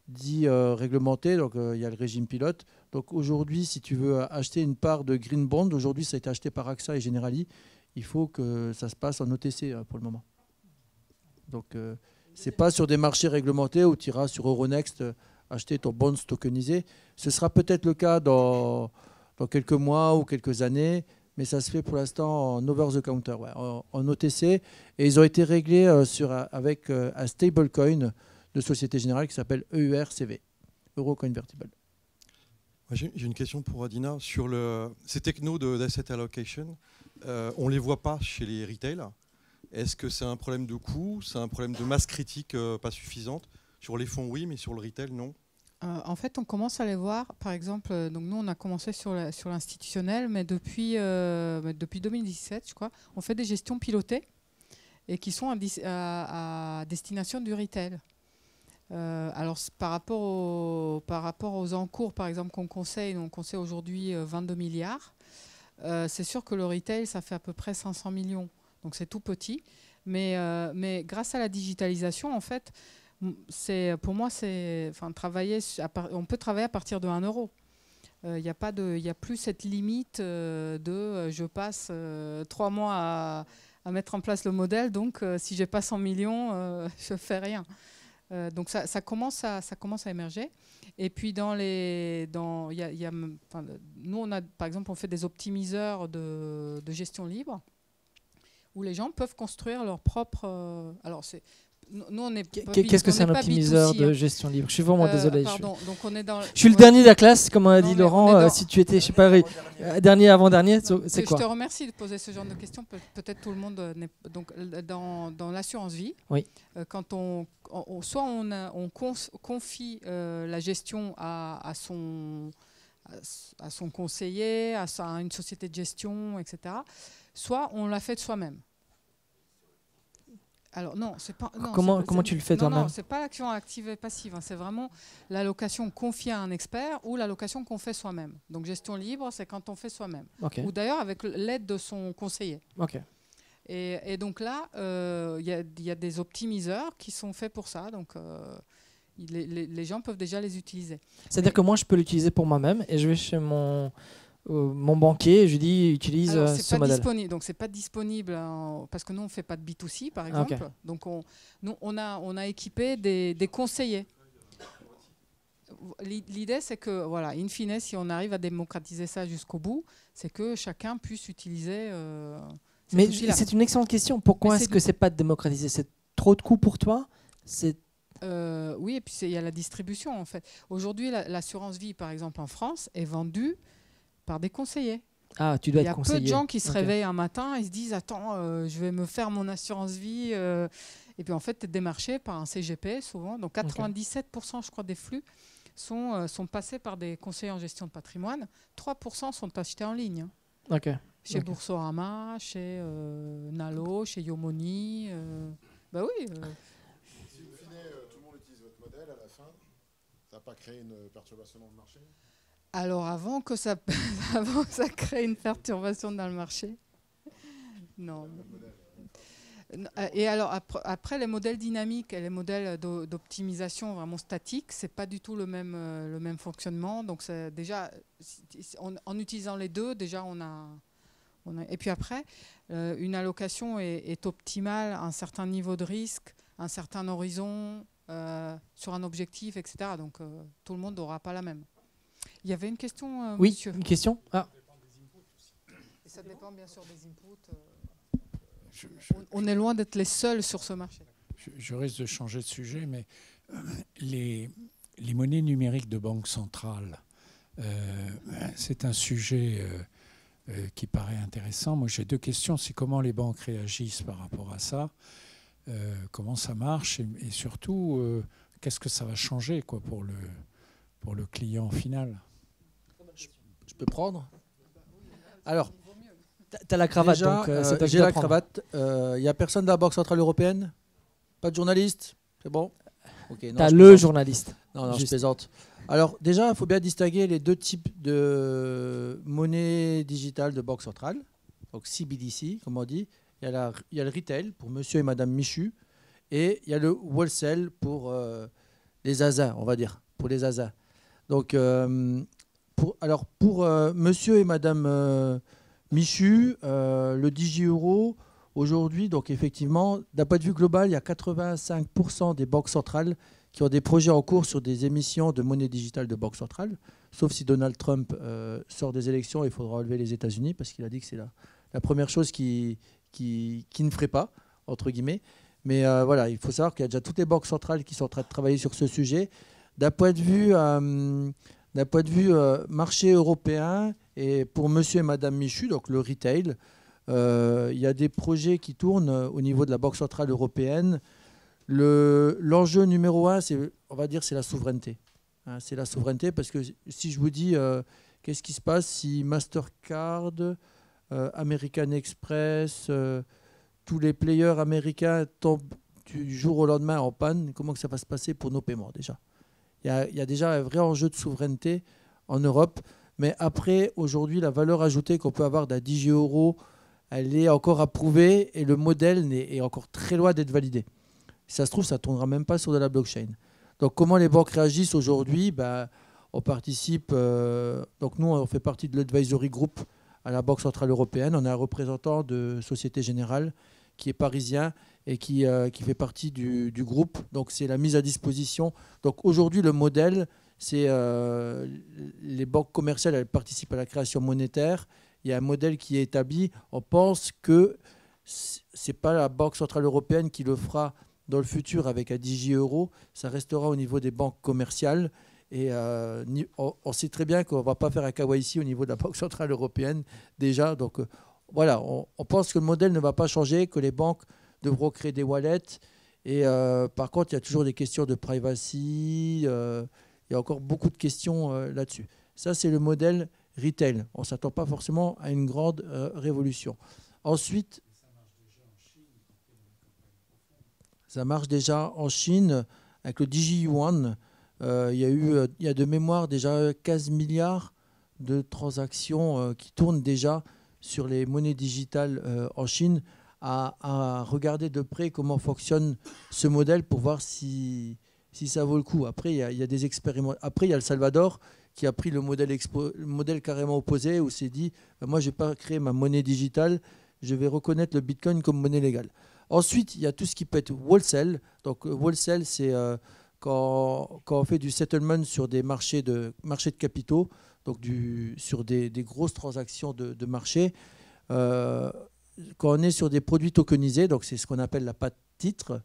dits réglementés. Donc, il y a le régime pilote. Donc, aujourd'hui, si tu veux acheter une part de Green Bond, aujourd'hui, ça a été acheté par AXA et Generali. Il faut que ça se passe en OTC pour le moment. Donc, c'est pas sur des marchés réglementés où tu iras sur Euronext acheter ton bonds tokenisé. Ce sera peut-être le cas dans quelques mois ou quelques années, mais ça se fait pour l'instant en over-the-counter, ouais, en OTC. Et ils ont été réglés avec un stablecoin de Société Générale qui s'appelle EURCV, Euro Convertible. J'ai une question pour Adina. Sur ces technos d'asset allocation, on ne les voit pas chez les retail. Est-ce que c'est un problème de coût? C'est un problème de masse critique pas suffisante? Sur les fonds, oui, mais sur le retail, non. En fait, on commence à les voir. Par exemple, donc nous, on a commencé sur l'institutionnel, mais depuis 2017, je crois, on fait des gestions pilotées et qui sont à destination du retail. Alors, par rapport aux encours, par exemple, qu'on conseille, on conseille aujourd'hui 22 milliards. C'est sûr que le retail, ça fait à peu près 500 millions. Donc, c'est tout petit. Mais grâce à la digitalisation, en fait, pour moi, on peut travailler à partir de 1 euro. Il n'y a plus cette limite je passe 3 mois à mettre en place le modèle, donc si je n'ai pas 100 millions, je ne fais rien. Donc ça commence à émerger. Et puis nous, par exemple, on fait des optimiseurs de gestion libre où les gens peuvent construire leur propre... Qu'est-ce que c'est un optimiseur de gestion libre? Je suis vraiment désolé. Pardon, donc on est je suis le dernier de la classe, comme a dit Laurent. Si tu étais, je sais pas, dernier, avant-dernier, c'est quoi? Je te remercie de poser ce genre de questions. Peut-être tout le monde n'est donc dans l'assurance vie. Oui. Quand soit on confie la gestion à son conseiller, à une société de gestion, etc. Soit on l'a fait de soi-même. Alors non, c'est pas. Non, comment tu le fais toi-même? Non, c'est pas l'action active et passive. Hein, c'est vraiment l'allocation confiée à un expert ou l'allocation qu'on fait soi-même. Donc gestion libre, c'est quand on fait soi-même. Okay. Ou d'ailleurs avec l'aide de son conseiller. Okay. Et donc là, il y a des optimiseurs qui sont faits pour ça. Donc les gens peuvent déjà les utiliser. C'est-à-dire que moi, je peux l'utiliser pour moi-même et je vais chez mon banquier, je lui dis utilise ce modèle. Donc c'est pas disponible parce que nous on fait pas de B2C par exemple. Okay. Donc on a équipé des conseillers. L'idée c'est que voilà, in fine, si on arrive à démocratiser ça jusqu'au bout, c'est que chacun puisse utiliser. Mais c'est une excellente question. Pourquoi est-ce que c'est pas démocratisé? C'est trop de coûts pour toi? Oui, et puis il y a la distribution en fait. Aujourd'hui, l'assurance vie par exemple en France est vendue par des conseillers. Ah, tu dois être conseiller. Il y a peu de gens qui se réveillent un matin et se disent attends, je vais me faire mon assurance vie. Et puis en fait, tu es démarché par un CGP souvent. Donc 97% je crois des flux sont passés par des conseillers en gestion de patrimoine. 3% sont achetés en ligne. Chez Boursorama, chez Nalo, chez Yomoni. Bah oui. Si au final, tout le monde utilise votre modèle, à la fin, ça n'a pas créé une perturbation dans le marché? Alors, avant que ça crée une perturbation dans le marché, non. Et alors, après les modèles dynamiques et les modèles d'optimisation vraiment statiques, c'est pas du tout le même fonctionnement. Donc, déjà, en utilisant les deux, déjà, on a... Et puis après, une allocation est optimale à un certain niveau de risque, un certain horizon, sur un objectif, etc. Donc, tout le monde n'aura pas la même. Il y avait une question, oui, monsieur. Une question. Et ça dépend bien sûr des inputs. On est loin d'être les seuls sur ce marché. Je risque de changer de sujet, mais les monnaies numériques de banque centrale, c'est un sujet qui paraît intéressant. Moi, j'ai deux questions. C'est comment les banques réagissent par rapport à ça, comment ça marche, et surtout, qu'est-ce que ça va changer pour le client final. Je peux prendre? Alors, tu as la cravate. Déjà, donc j'ai la cravate. Il n'y a personne de la Banque Centrale Européenne? Pas de journaliste? C'est bon? Ok, non, T'as je le plaisante. journaliste. Non, je Juste. plaisante. Alors déjà, il faut bien distinguer les deux types de monnaie digitale de banque centrale, donc CBDC, comme on dit. Il y a le retail pour monsieur et madame Michu, et il y a le wholesale pour les asas, on va dire, pour les asas. Donc, pour monsieur et madame Michu, le DigiEuro, aujourd'hui, donc effectivement, d'un point de vue global, il y a 85% des banques centrales qui ont des projets en cours sur des émissions de monnaie digitale de banque centrale, sauf si Donald Trump sort des élections, il faudra relever les États-Unis, parce qu'il a dit que c'est la première chose qui ne ferait pas, entre guillemets. Mais voilà, il faut savoir qu'il y a déjà toutes les banques centrales qui sont en train de travailler sur ce sujet. D'un point de vue marché européen, et pour monsieur et madame Michu, donc le retail, il y a des projets qui tournent au niveau de la Banque centrale européenne. L'enjeu numéro un, on va dire, c'est la souveraineté. Hein, c'est la souveraineté parce que si je vous dis qu'est-ce qui se passe si Mastercard, American Express, tous les players américains tombent du jour au lendemain en panne, comment que ça va se passer pour nos paiements déjà? Il y a déjà un vrai enjeu de souveraineté en Europe. Mais après, aujourd'hui, la valeur ajoutée qu'on peut avoir d'un DigiEuro, elle est encore à prouver et le modèle est encore très loin d'être validé. Si ça se trouve, ça ne tournera même pas sur de la blockchain. Donc, comment les banques réagissent aujourd'hui? On participe, donc nous, on fait partie de l'advisory group à la Banque centrale européenne. On a un représentant de Société Générale qui est parisien et qui fait partie du groupe. Donc, c'est la mise à disposition. Donc, aujourd'hui, le modèle, c'est les banques commerciales, elles participent à la création monétaire. Il y a un modèle qui est établi. On pense que ce n'est pas la Banque centrale européenne qui le fera dans le futur avec un DigiEuro. Ça restera au niveau des banques commerciales. Et on sait très bien qu'on ne va pas faire un KYC au niveau de la Banque centrale européenne déjà. Donc voilà, on pense que le modèle ne va pas changer, que les banques devront créer des wallets. Et par contre, il y a toujours des questions de privacy. Il y a encore beaucoup de questions là-dessus. Ça, c'est le modèle retail. On ne s'attend pas forcément à une grande révolution. Ensuite, ça marche déjà en Chine avec le DigiYuan. Il y a de mémoire déjà 15 milliards de transactions qui tournent déjà sur les monnaies digitales en Chine. À regarder de près comment fonctionne ce modèle pour voir si ça vaut le coup. Après, il y a des expériments. Après, il y a le Salvador qui a pris le modèle carrément opposé où s'est dit moi, je ne vais pas créer ma monnaie digitale, je vais reconnaître le Bitcoin comme monnaie légale. Ensuite, il y a tout ce qui peut être wholesale. Donc, wholesale, c'est quand on fait du settlement sur des marchés de capitaux, donc sur des grosses transactions de marché. Quand on est sur des produits tokenisés, donc c'est ce qu'on appelle la patte titre,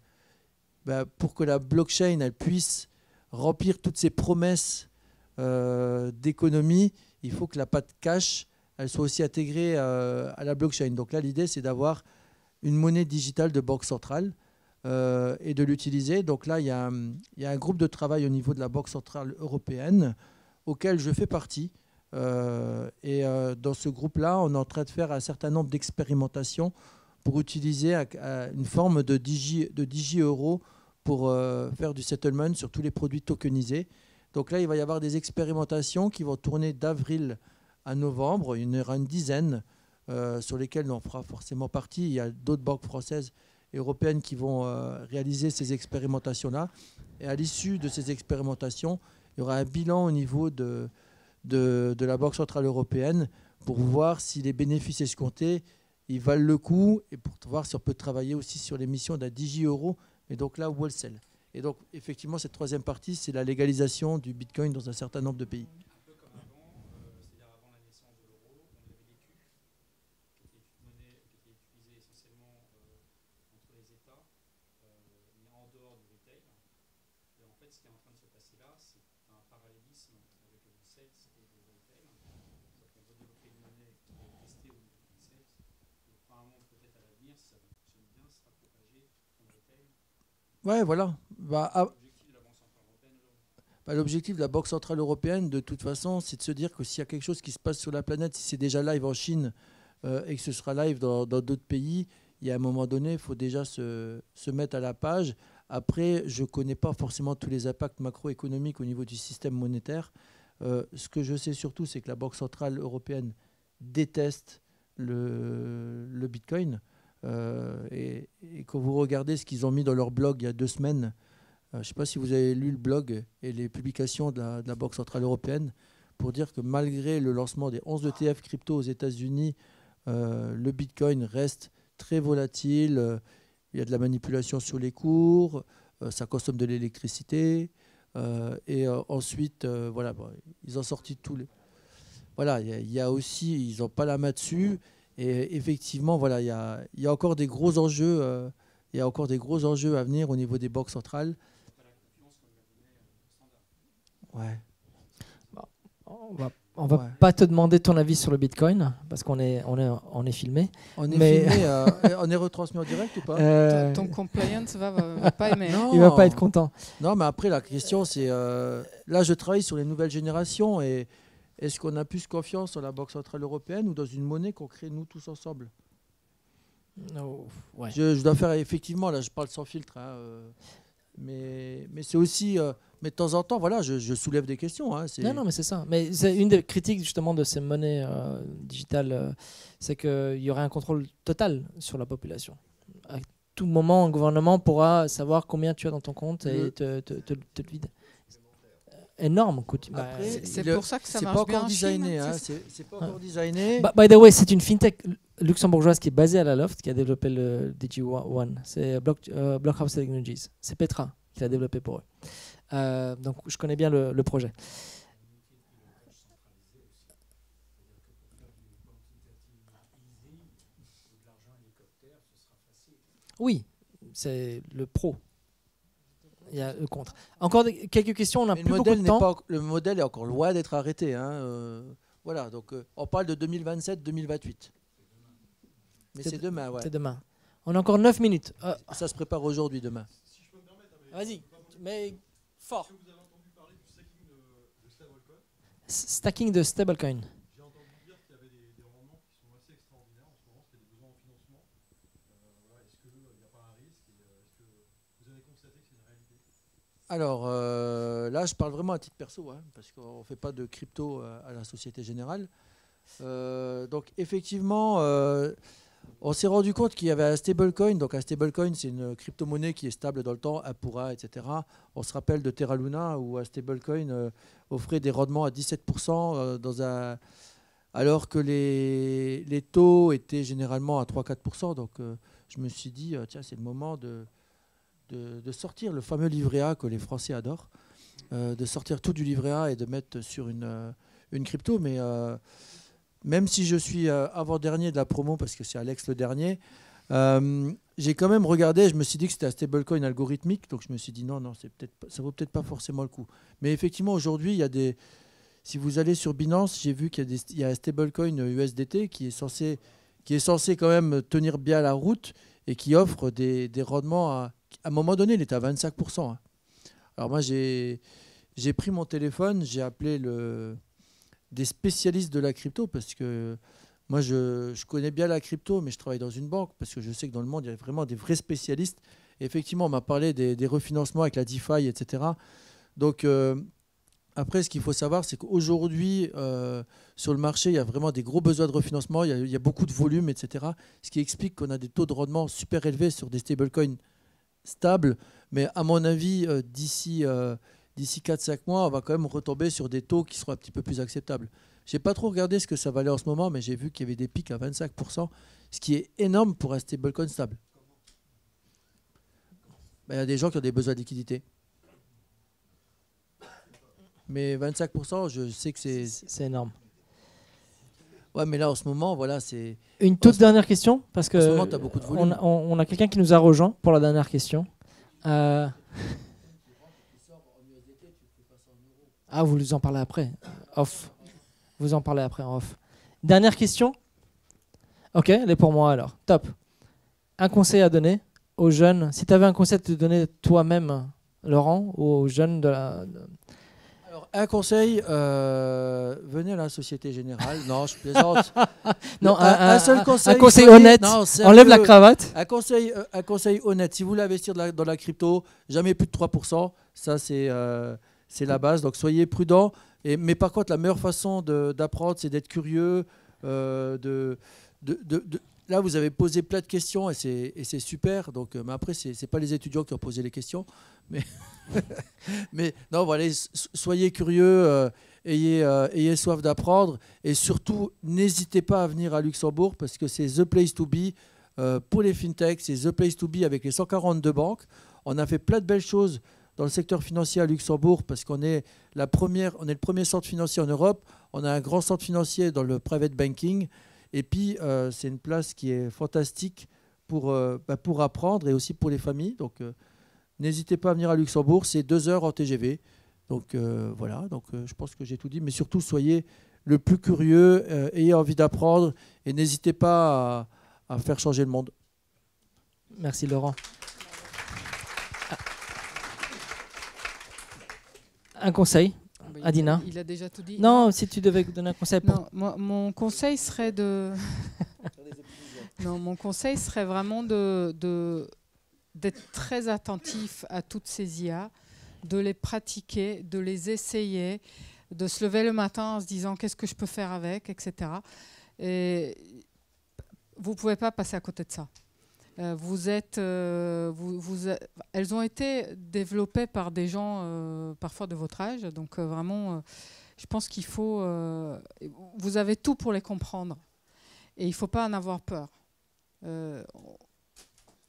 pour que la blockchain elle puisse remplir toutes ses promesses d'économie, il faut que la patte cash elle soit aussi intégrée à la blockchain. Donc là, l'idée, c'est d'avoir une monnaie digitale de banque centrale et de l'utiliser. Donc là, il y a un groupe de travail au niveau de la Banque centrale européenne auquel je fais partie. Dans ce groupe-là, on est en train de faire un certain nombre d'expérimentations pour utiliser une forme de DigiEuro pour faire du settlement sur tous les produits tokenisés. Donc là, il va y avoir des expérimentations qui vont tourner d'avril à novembre. Il y en aura une dizaine sur lesquelles on fera forcément partie. Il y a d'autres banques françaises et européennes qui vont réaliser ces expérimentations-là. Et à l'issue de ces expérimentations, il y aura un bilan au niveau de la Banque centrale européenne pour voir si les bénéfices escomptés ils valent le coup et pour voir si on peut travailler aussi sur l'émission d'un DigiEuro, mais donc là, wholesale. Et donc, effectivement, cette troisième partie, c'est la légalisation du Bitcoin dans un certain nombre de pays. Un peu comme avant, c'est-à-dire avant la naissance de l'euro, on avait les Q, qui était une monnaie qui était utilisée essentiellement entre les États, mais en dehors du retail. Et en fait, ce qui est en train de se passer là, c'est un parallélisme avec le wholesale et le retail. Donc, on veut développer une monnaie qui est testée au niveau du wholesale. Et probablement, peut-être à l'avenir, si ça fonctionne bien, sera propagé dans le retail. Ouais, voilà. L'objectif de la Banque centrale européenne, de toute façon, c'est de se dire que s'il y a quelque chose qui se passe sur la planète, si c'est déjà live en Chine et que ce sera live dans d'autres pays, il y a un moment donné, il faut déjà se mettre à la page Après, je ne connais pas forcément tous les impacts macroéconomiques au niveau du système monétaire. Ce que je sais surtout, c'est que la Banque centrale européenne déteste le Bitcoin. Et quand vous regardez ce qu'ils ont mis dans leur blog il y a 2 semaines, je ne sais pas si vous avez lu le blog et les publications de la Banque centrale européenne, pour dire que malgré le lancement des 11 ETF crypto aux États-Unis, le Bitcoin reste très volatile. Il y a de la manipulation sur les cours, ça consomme de l'électricité. Ensuite, voilà, ils ont sorti tous les... Voilà, il y a aussi, ils n'ont pas la main dessus. Et effectivement, voilà, il y a encore des gros enjeux. Il y a encore des gros enjeux à venir au niveau des banques centrales. Ouais. On va pas te demander ton avis sur le Bitcoin parce qu'on est filmé. On est retransmis en direct ou pas? Ton compliance va pas aimer. Non. Il va pas être content. Non, mais après la question c'est là je travaille sur les nouvelles générations et est-ce qu'on a plus confiance en la Banque centrale européenne ou dans une monnaie qu'on crée nous tous ensemble? Ouais. Je dois faire effectivement là je parle sans filtre. Mais c'est aussi, mais de temps en temps, voilà, je soulève des questions. Non, mais c'est ça. Mais c'est une des critiques justement de ces monnaies digitales, c'est qu'il y aurait un contrôle total sur la population. À tout moment, un gouvernement pourra savoir combien tu as dans ton compte et te le vider. Énorme. Après, c'est pour ça que ça marche bien en Chine. C'est pas encore designé. By the way, c'est une fintech luxembourgeoise qui est basée à la Loft qui a développé le DG1. C'est Blockhouse Technologies. C'est Petra qui l'a développé pour eux. Donc je connais bien le projet. Oui, c'est le pro. Il y a le contre. Encore quelques questions, on a plus beaucoup de temps. Le modèle est encore loin d'être arrêté. Voilà, donc on parle de 2027-2028. Mais c'est demain, ouais. C'est demain. On a encore 9 minutes. Ça se prépare aujourd'hui, demain. Si je peux me permettre, vas-y, mais fort. Est-ce que vous avez entendu parler du stacking de stablecoin? Stacking de stablecoin. J'ai entendu dire qu'il y avait des rendements qui sont assez extraordinaires en ce moment, qu'il y a des besoins en financement. Voilà, est-ce qu'il n'y a pas un risque et est-ce que vous avez constaté que c'est une réalité? Alors là, je parle vraiment à titre perso, parce qu'on ne fait pas de crypto à la Société Générale. Donc effectivement, on s'est rendu compte qu'il y avait un stablecoin. Donc un stablecoin, c'est une crypto-monnaie qui est stable dans le temps, Apura, etc. On se rappelle de Terra Luna où un stablecoin offrait des rendements à 17% alors que les taux étaient généralement à 3-4%. Donc je me suis dit, tiens, c'est le moment de sortir le fameux livret A que les Français adorent, de sortir tout du livret A et de mettre sur une crypto. Mais même si je suis avant-dernier de la promo, parce que c'est Alex le dernier, j'ai quand même regardé, je me suis dit que c'était un stablecoin algorithmique, donc je me suis dit non, ça vaut peut-être pas forcément le coup. Mais effectivement, aujourd'hui, il y a si vous allez sur Binance, j'ai vu qu'il y a un stablecoin USDT qui est censé quand même tenir bien la route et qui offre des rendements à un moment donné, il était à 25%. Alors moi, j'ai pris mon téléphone, j'ai appelé des spécialistes de la crypto parce que moi, je connais bien la crypto, mais je travaille dans une banque parce que je sais que dans le monde, il y a vraiment des vrais spécialistes. Et effectivement, on m'a parlé des refinancements avec la DeFi, etc. Donc, après, ce qu'il faut savoir, c'est qu'aujourd'hui, sur le marché, il y a vraiment des gros besoins de refinancement. Il y a beaucoup de volume, etc. Ce qui explique qu'on a des taux de rendement super élevés sur des stablecoins stables. Mais à mon avis, d'ici 4-5 mois, on va quand même retomber sur des taux qui seront un petit peu plus acceptables. Je n'ai pas trop regardé ce que ça valait en ce moment, mais j'ai vu qu'il y avait des pics à 25%, ce qui est énorme pour un stablecoin stable. Il y a des gens qui ont des besoins de liquidité. Mais 25%, je sais que c'est énorme. Ouais, mais là, en ce moment, voilà, c'est... Une toute dernière question, parce que en ce moment, t'as beaucoup de volume. On a quelqu'un qui nous a rejoint pour la dernière question. Ah, vous nous en parlez après. Off. Vous en parlez après en off. Dernière question. Ok, elle est pour moi alors. Top. Un conseil à donner aux jeunes. Si tu avais un conseil à te donner toi-même, Laurent, ou aux jeunes de la... Alors, un conseil, venez à la Société Générale. Non, je plaisante. Non, un seul conseil. Un conseil soyez- honnête. non, Enlève la sérieux. cravate. Un conseil honnête. Si vous voulez investir dans la crypto, jamais plus de 3%. Ça, c'est la base. Donc, soyez prudents. Mais par contre, la meilleure façon d'apprendre, c'est d'être curieux. Là, vous avez posé plein de questions et c'est super. Donc, mais après, c'est pas les étudiants qui ont posé les questions. Mais non, voilà, soyez curieux, ayez soif d'apprendre. Et surtout, n'hésitez pas à venir à Luxembourg parce que c'est the place to be pour les fintechs. C'est the place to be avec les 142 banques. On a fait plein de belles choses dans le secteur financier à Luxembourg parce qu'on est le premier centre financier en Europe. On a un grand centre financier dans le private banking. Et puis, c'est une place qui est fantastique pour apprendre et aussi pour les familles. Donc, n'hésitez pas à venir à Luxembourg. C'est 2 heures en TGV. Donc, voilà. Donc, je pense que j'ai tout dit. Mais surtout, soyez le plus curieux, ayez envie d'apprendre et n'hésitez pas à faire changer le monde. Merci Laurent. Un conseil, Adina? Il a déjà tout dit. Non, si tu devais donner un conseil pour... Non, mon conseil serait de... non, mon conseil serait vraiment d'être très attentif à toutes ces IA, de les pratiquer, de les essayer, de se lever le matin en se disant qu'est-ce que je peux faire avec, etc. Et vous ne pouvez pas passer à côté de ça. Elles ont été développées par des gens parfois de votre âge, donc vraiment, je pense qu'il faut... vous avez tout pour les comprendre et il ne faut pas en avoir peur. Il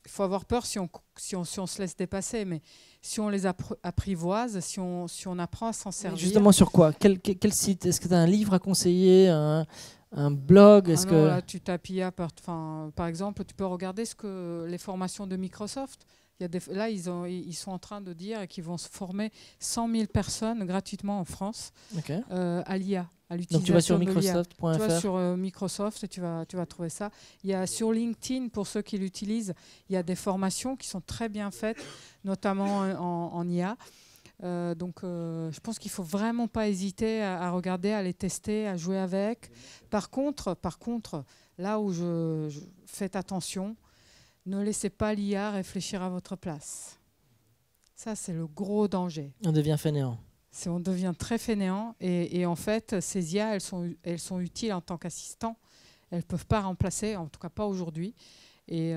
faut avoir peur si on se laisse dépasser, mais si on les apprivoise, si on apprend à s'en servir... Justement sur quoi? Quel site? Est-ce que tu as un livre à conseiller, un blog? Là, tu tapes IA par exemple, tu peux regarder les formations de Microsoft. Là, ils sont en train de dire qu'ils vont se former 100 000 personnes gratuitement en France à l'IA, à l'utilisation. Donc tu vas sur de l'IA. microsoft.fr. Tu vas sur Microsoft et tu vas trouver ça. Il y a sur LinkedIn, pour ceux qui l'utilisent, il y a des formations qui sont très bien faites, notamment en IA. Donc je pense qu'il ne faut vraiment pas hésiter à regarder, à les tester, à jouer avec. Par contre, là où faites attention, ne laissez pas l'IA réfléchir à votre place. Ça, c'est le gros danger. On devient fainéant. On devient très fainéant et en fait, ces IA, elles sont utiles en tant qu'assistants. Elles ne peuvent pas remplacer, en tout cas pas aujourd'hui. Et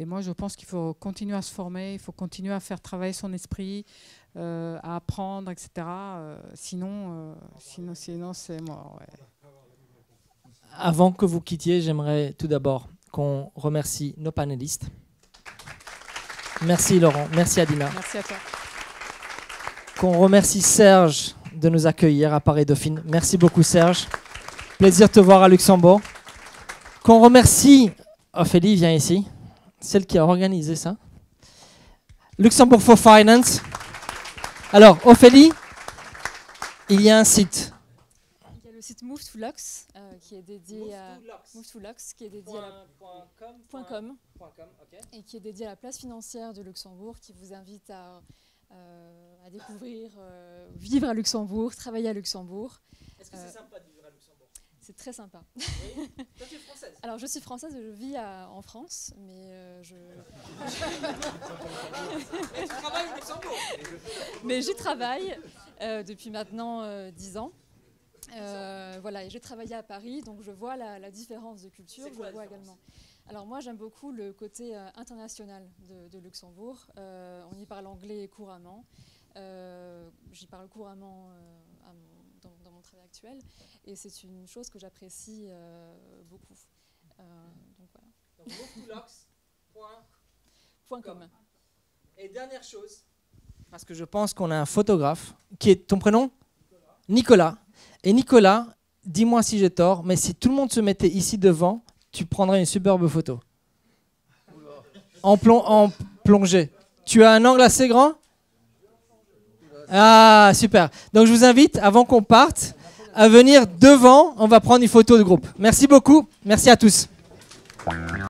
moi, je pense qu'il faut continuer à se former, il faut continuer à faire travailler son esprit, à apprendre, etc. Sinon, c'est mort. Ouais. Avant que vous quittiez, j'aimerais tout d'abord qu'on remercie nos panélistes. Merci Laurent, merci Adina. Merci à toi. Qu'on remercie Serge de nous accueillir à Paris Dauphine. Merci beaucoup Serge. Plaisir de te voir à Luxembourg. Qu'on remercie Ophélie, viens ici, celle qui a organisé ça. Luxembourg for Finance. Alors Ophélie, il y a un site. Il y a le site Move to Lux qui est dédié à .com et qui est dédié à la place financière de Luxembourg, qui vous invite à découvrir, vivre à Luxembourg, travailler à Luxembourg. Est-ce que c'est sympa de vivre à Luxembourg? C'est très sympa. Oui. Toi, tu es française? Alors, je suis française et je vis en France, mais tu travailles au Luxembourg? Mais j'y travaille depuis maintenant 10 ans. Voilà, et j'ai travaillé à Paris, donc je vois la différence de culture. Je vois également. Alors moi, j'aime beaucoup le côté international de Luxembourg. On y parle anglais couramment. J'y parle couramment dans mon travail actuel, et c'est une chose que j'apprécie beaucoup. Donc voilà. Donc movetolox.com. Et dernière chose, parce que je pense qu'on a un photographe qui est ton prénom? Nicolas. Et Nicolas, dis-moi si j'ai tort, mais si tout le monde se mettait ici devant, tu prendrais une superbe photo. En plongée. Tu as un angle assez grand? Ah, super. Donc je vous invite, avant qu'on parte, à venir devant. On va prendre une photo de groupe. Merci beaucoup. Merci à tous.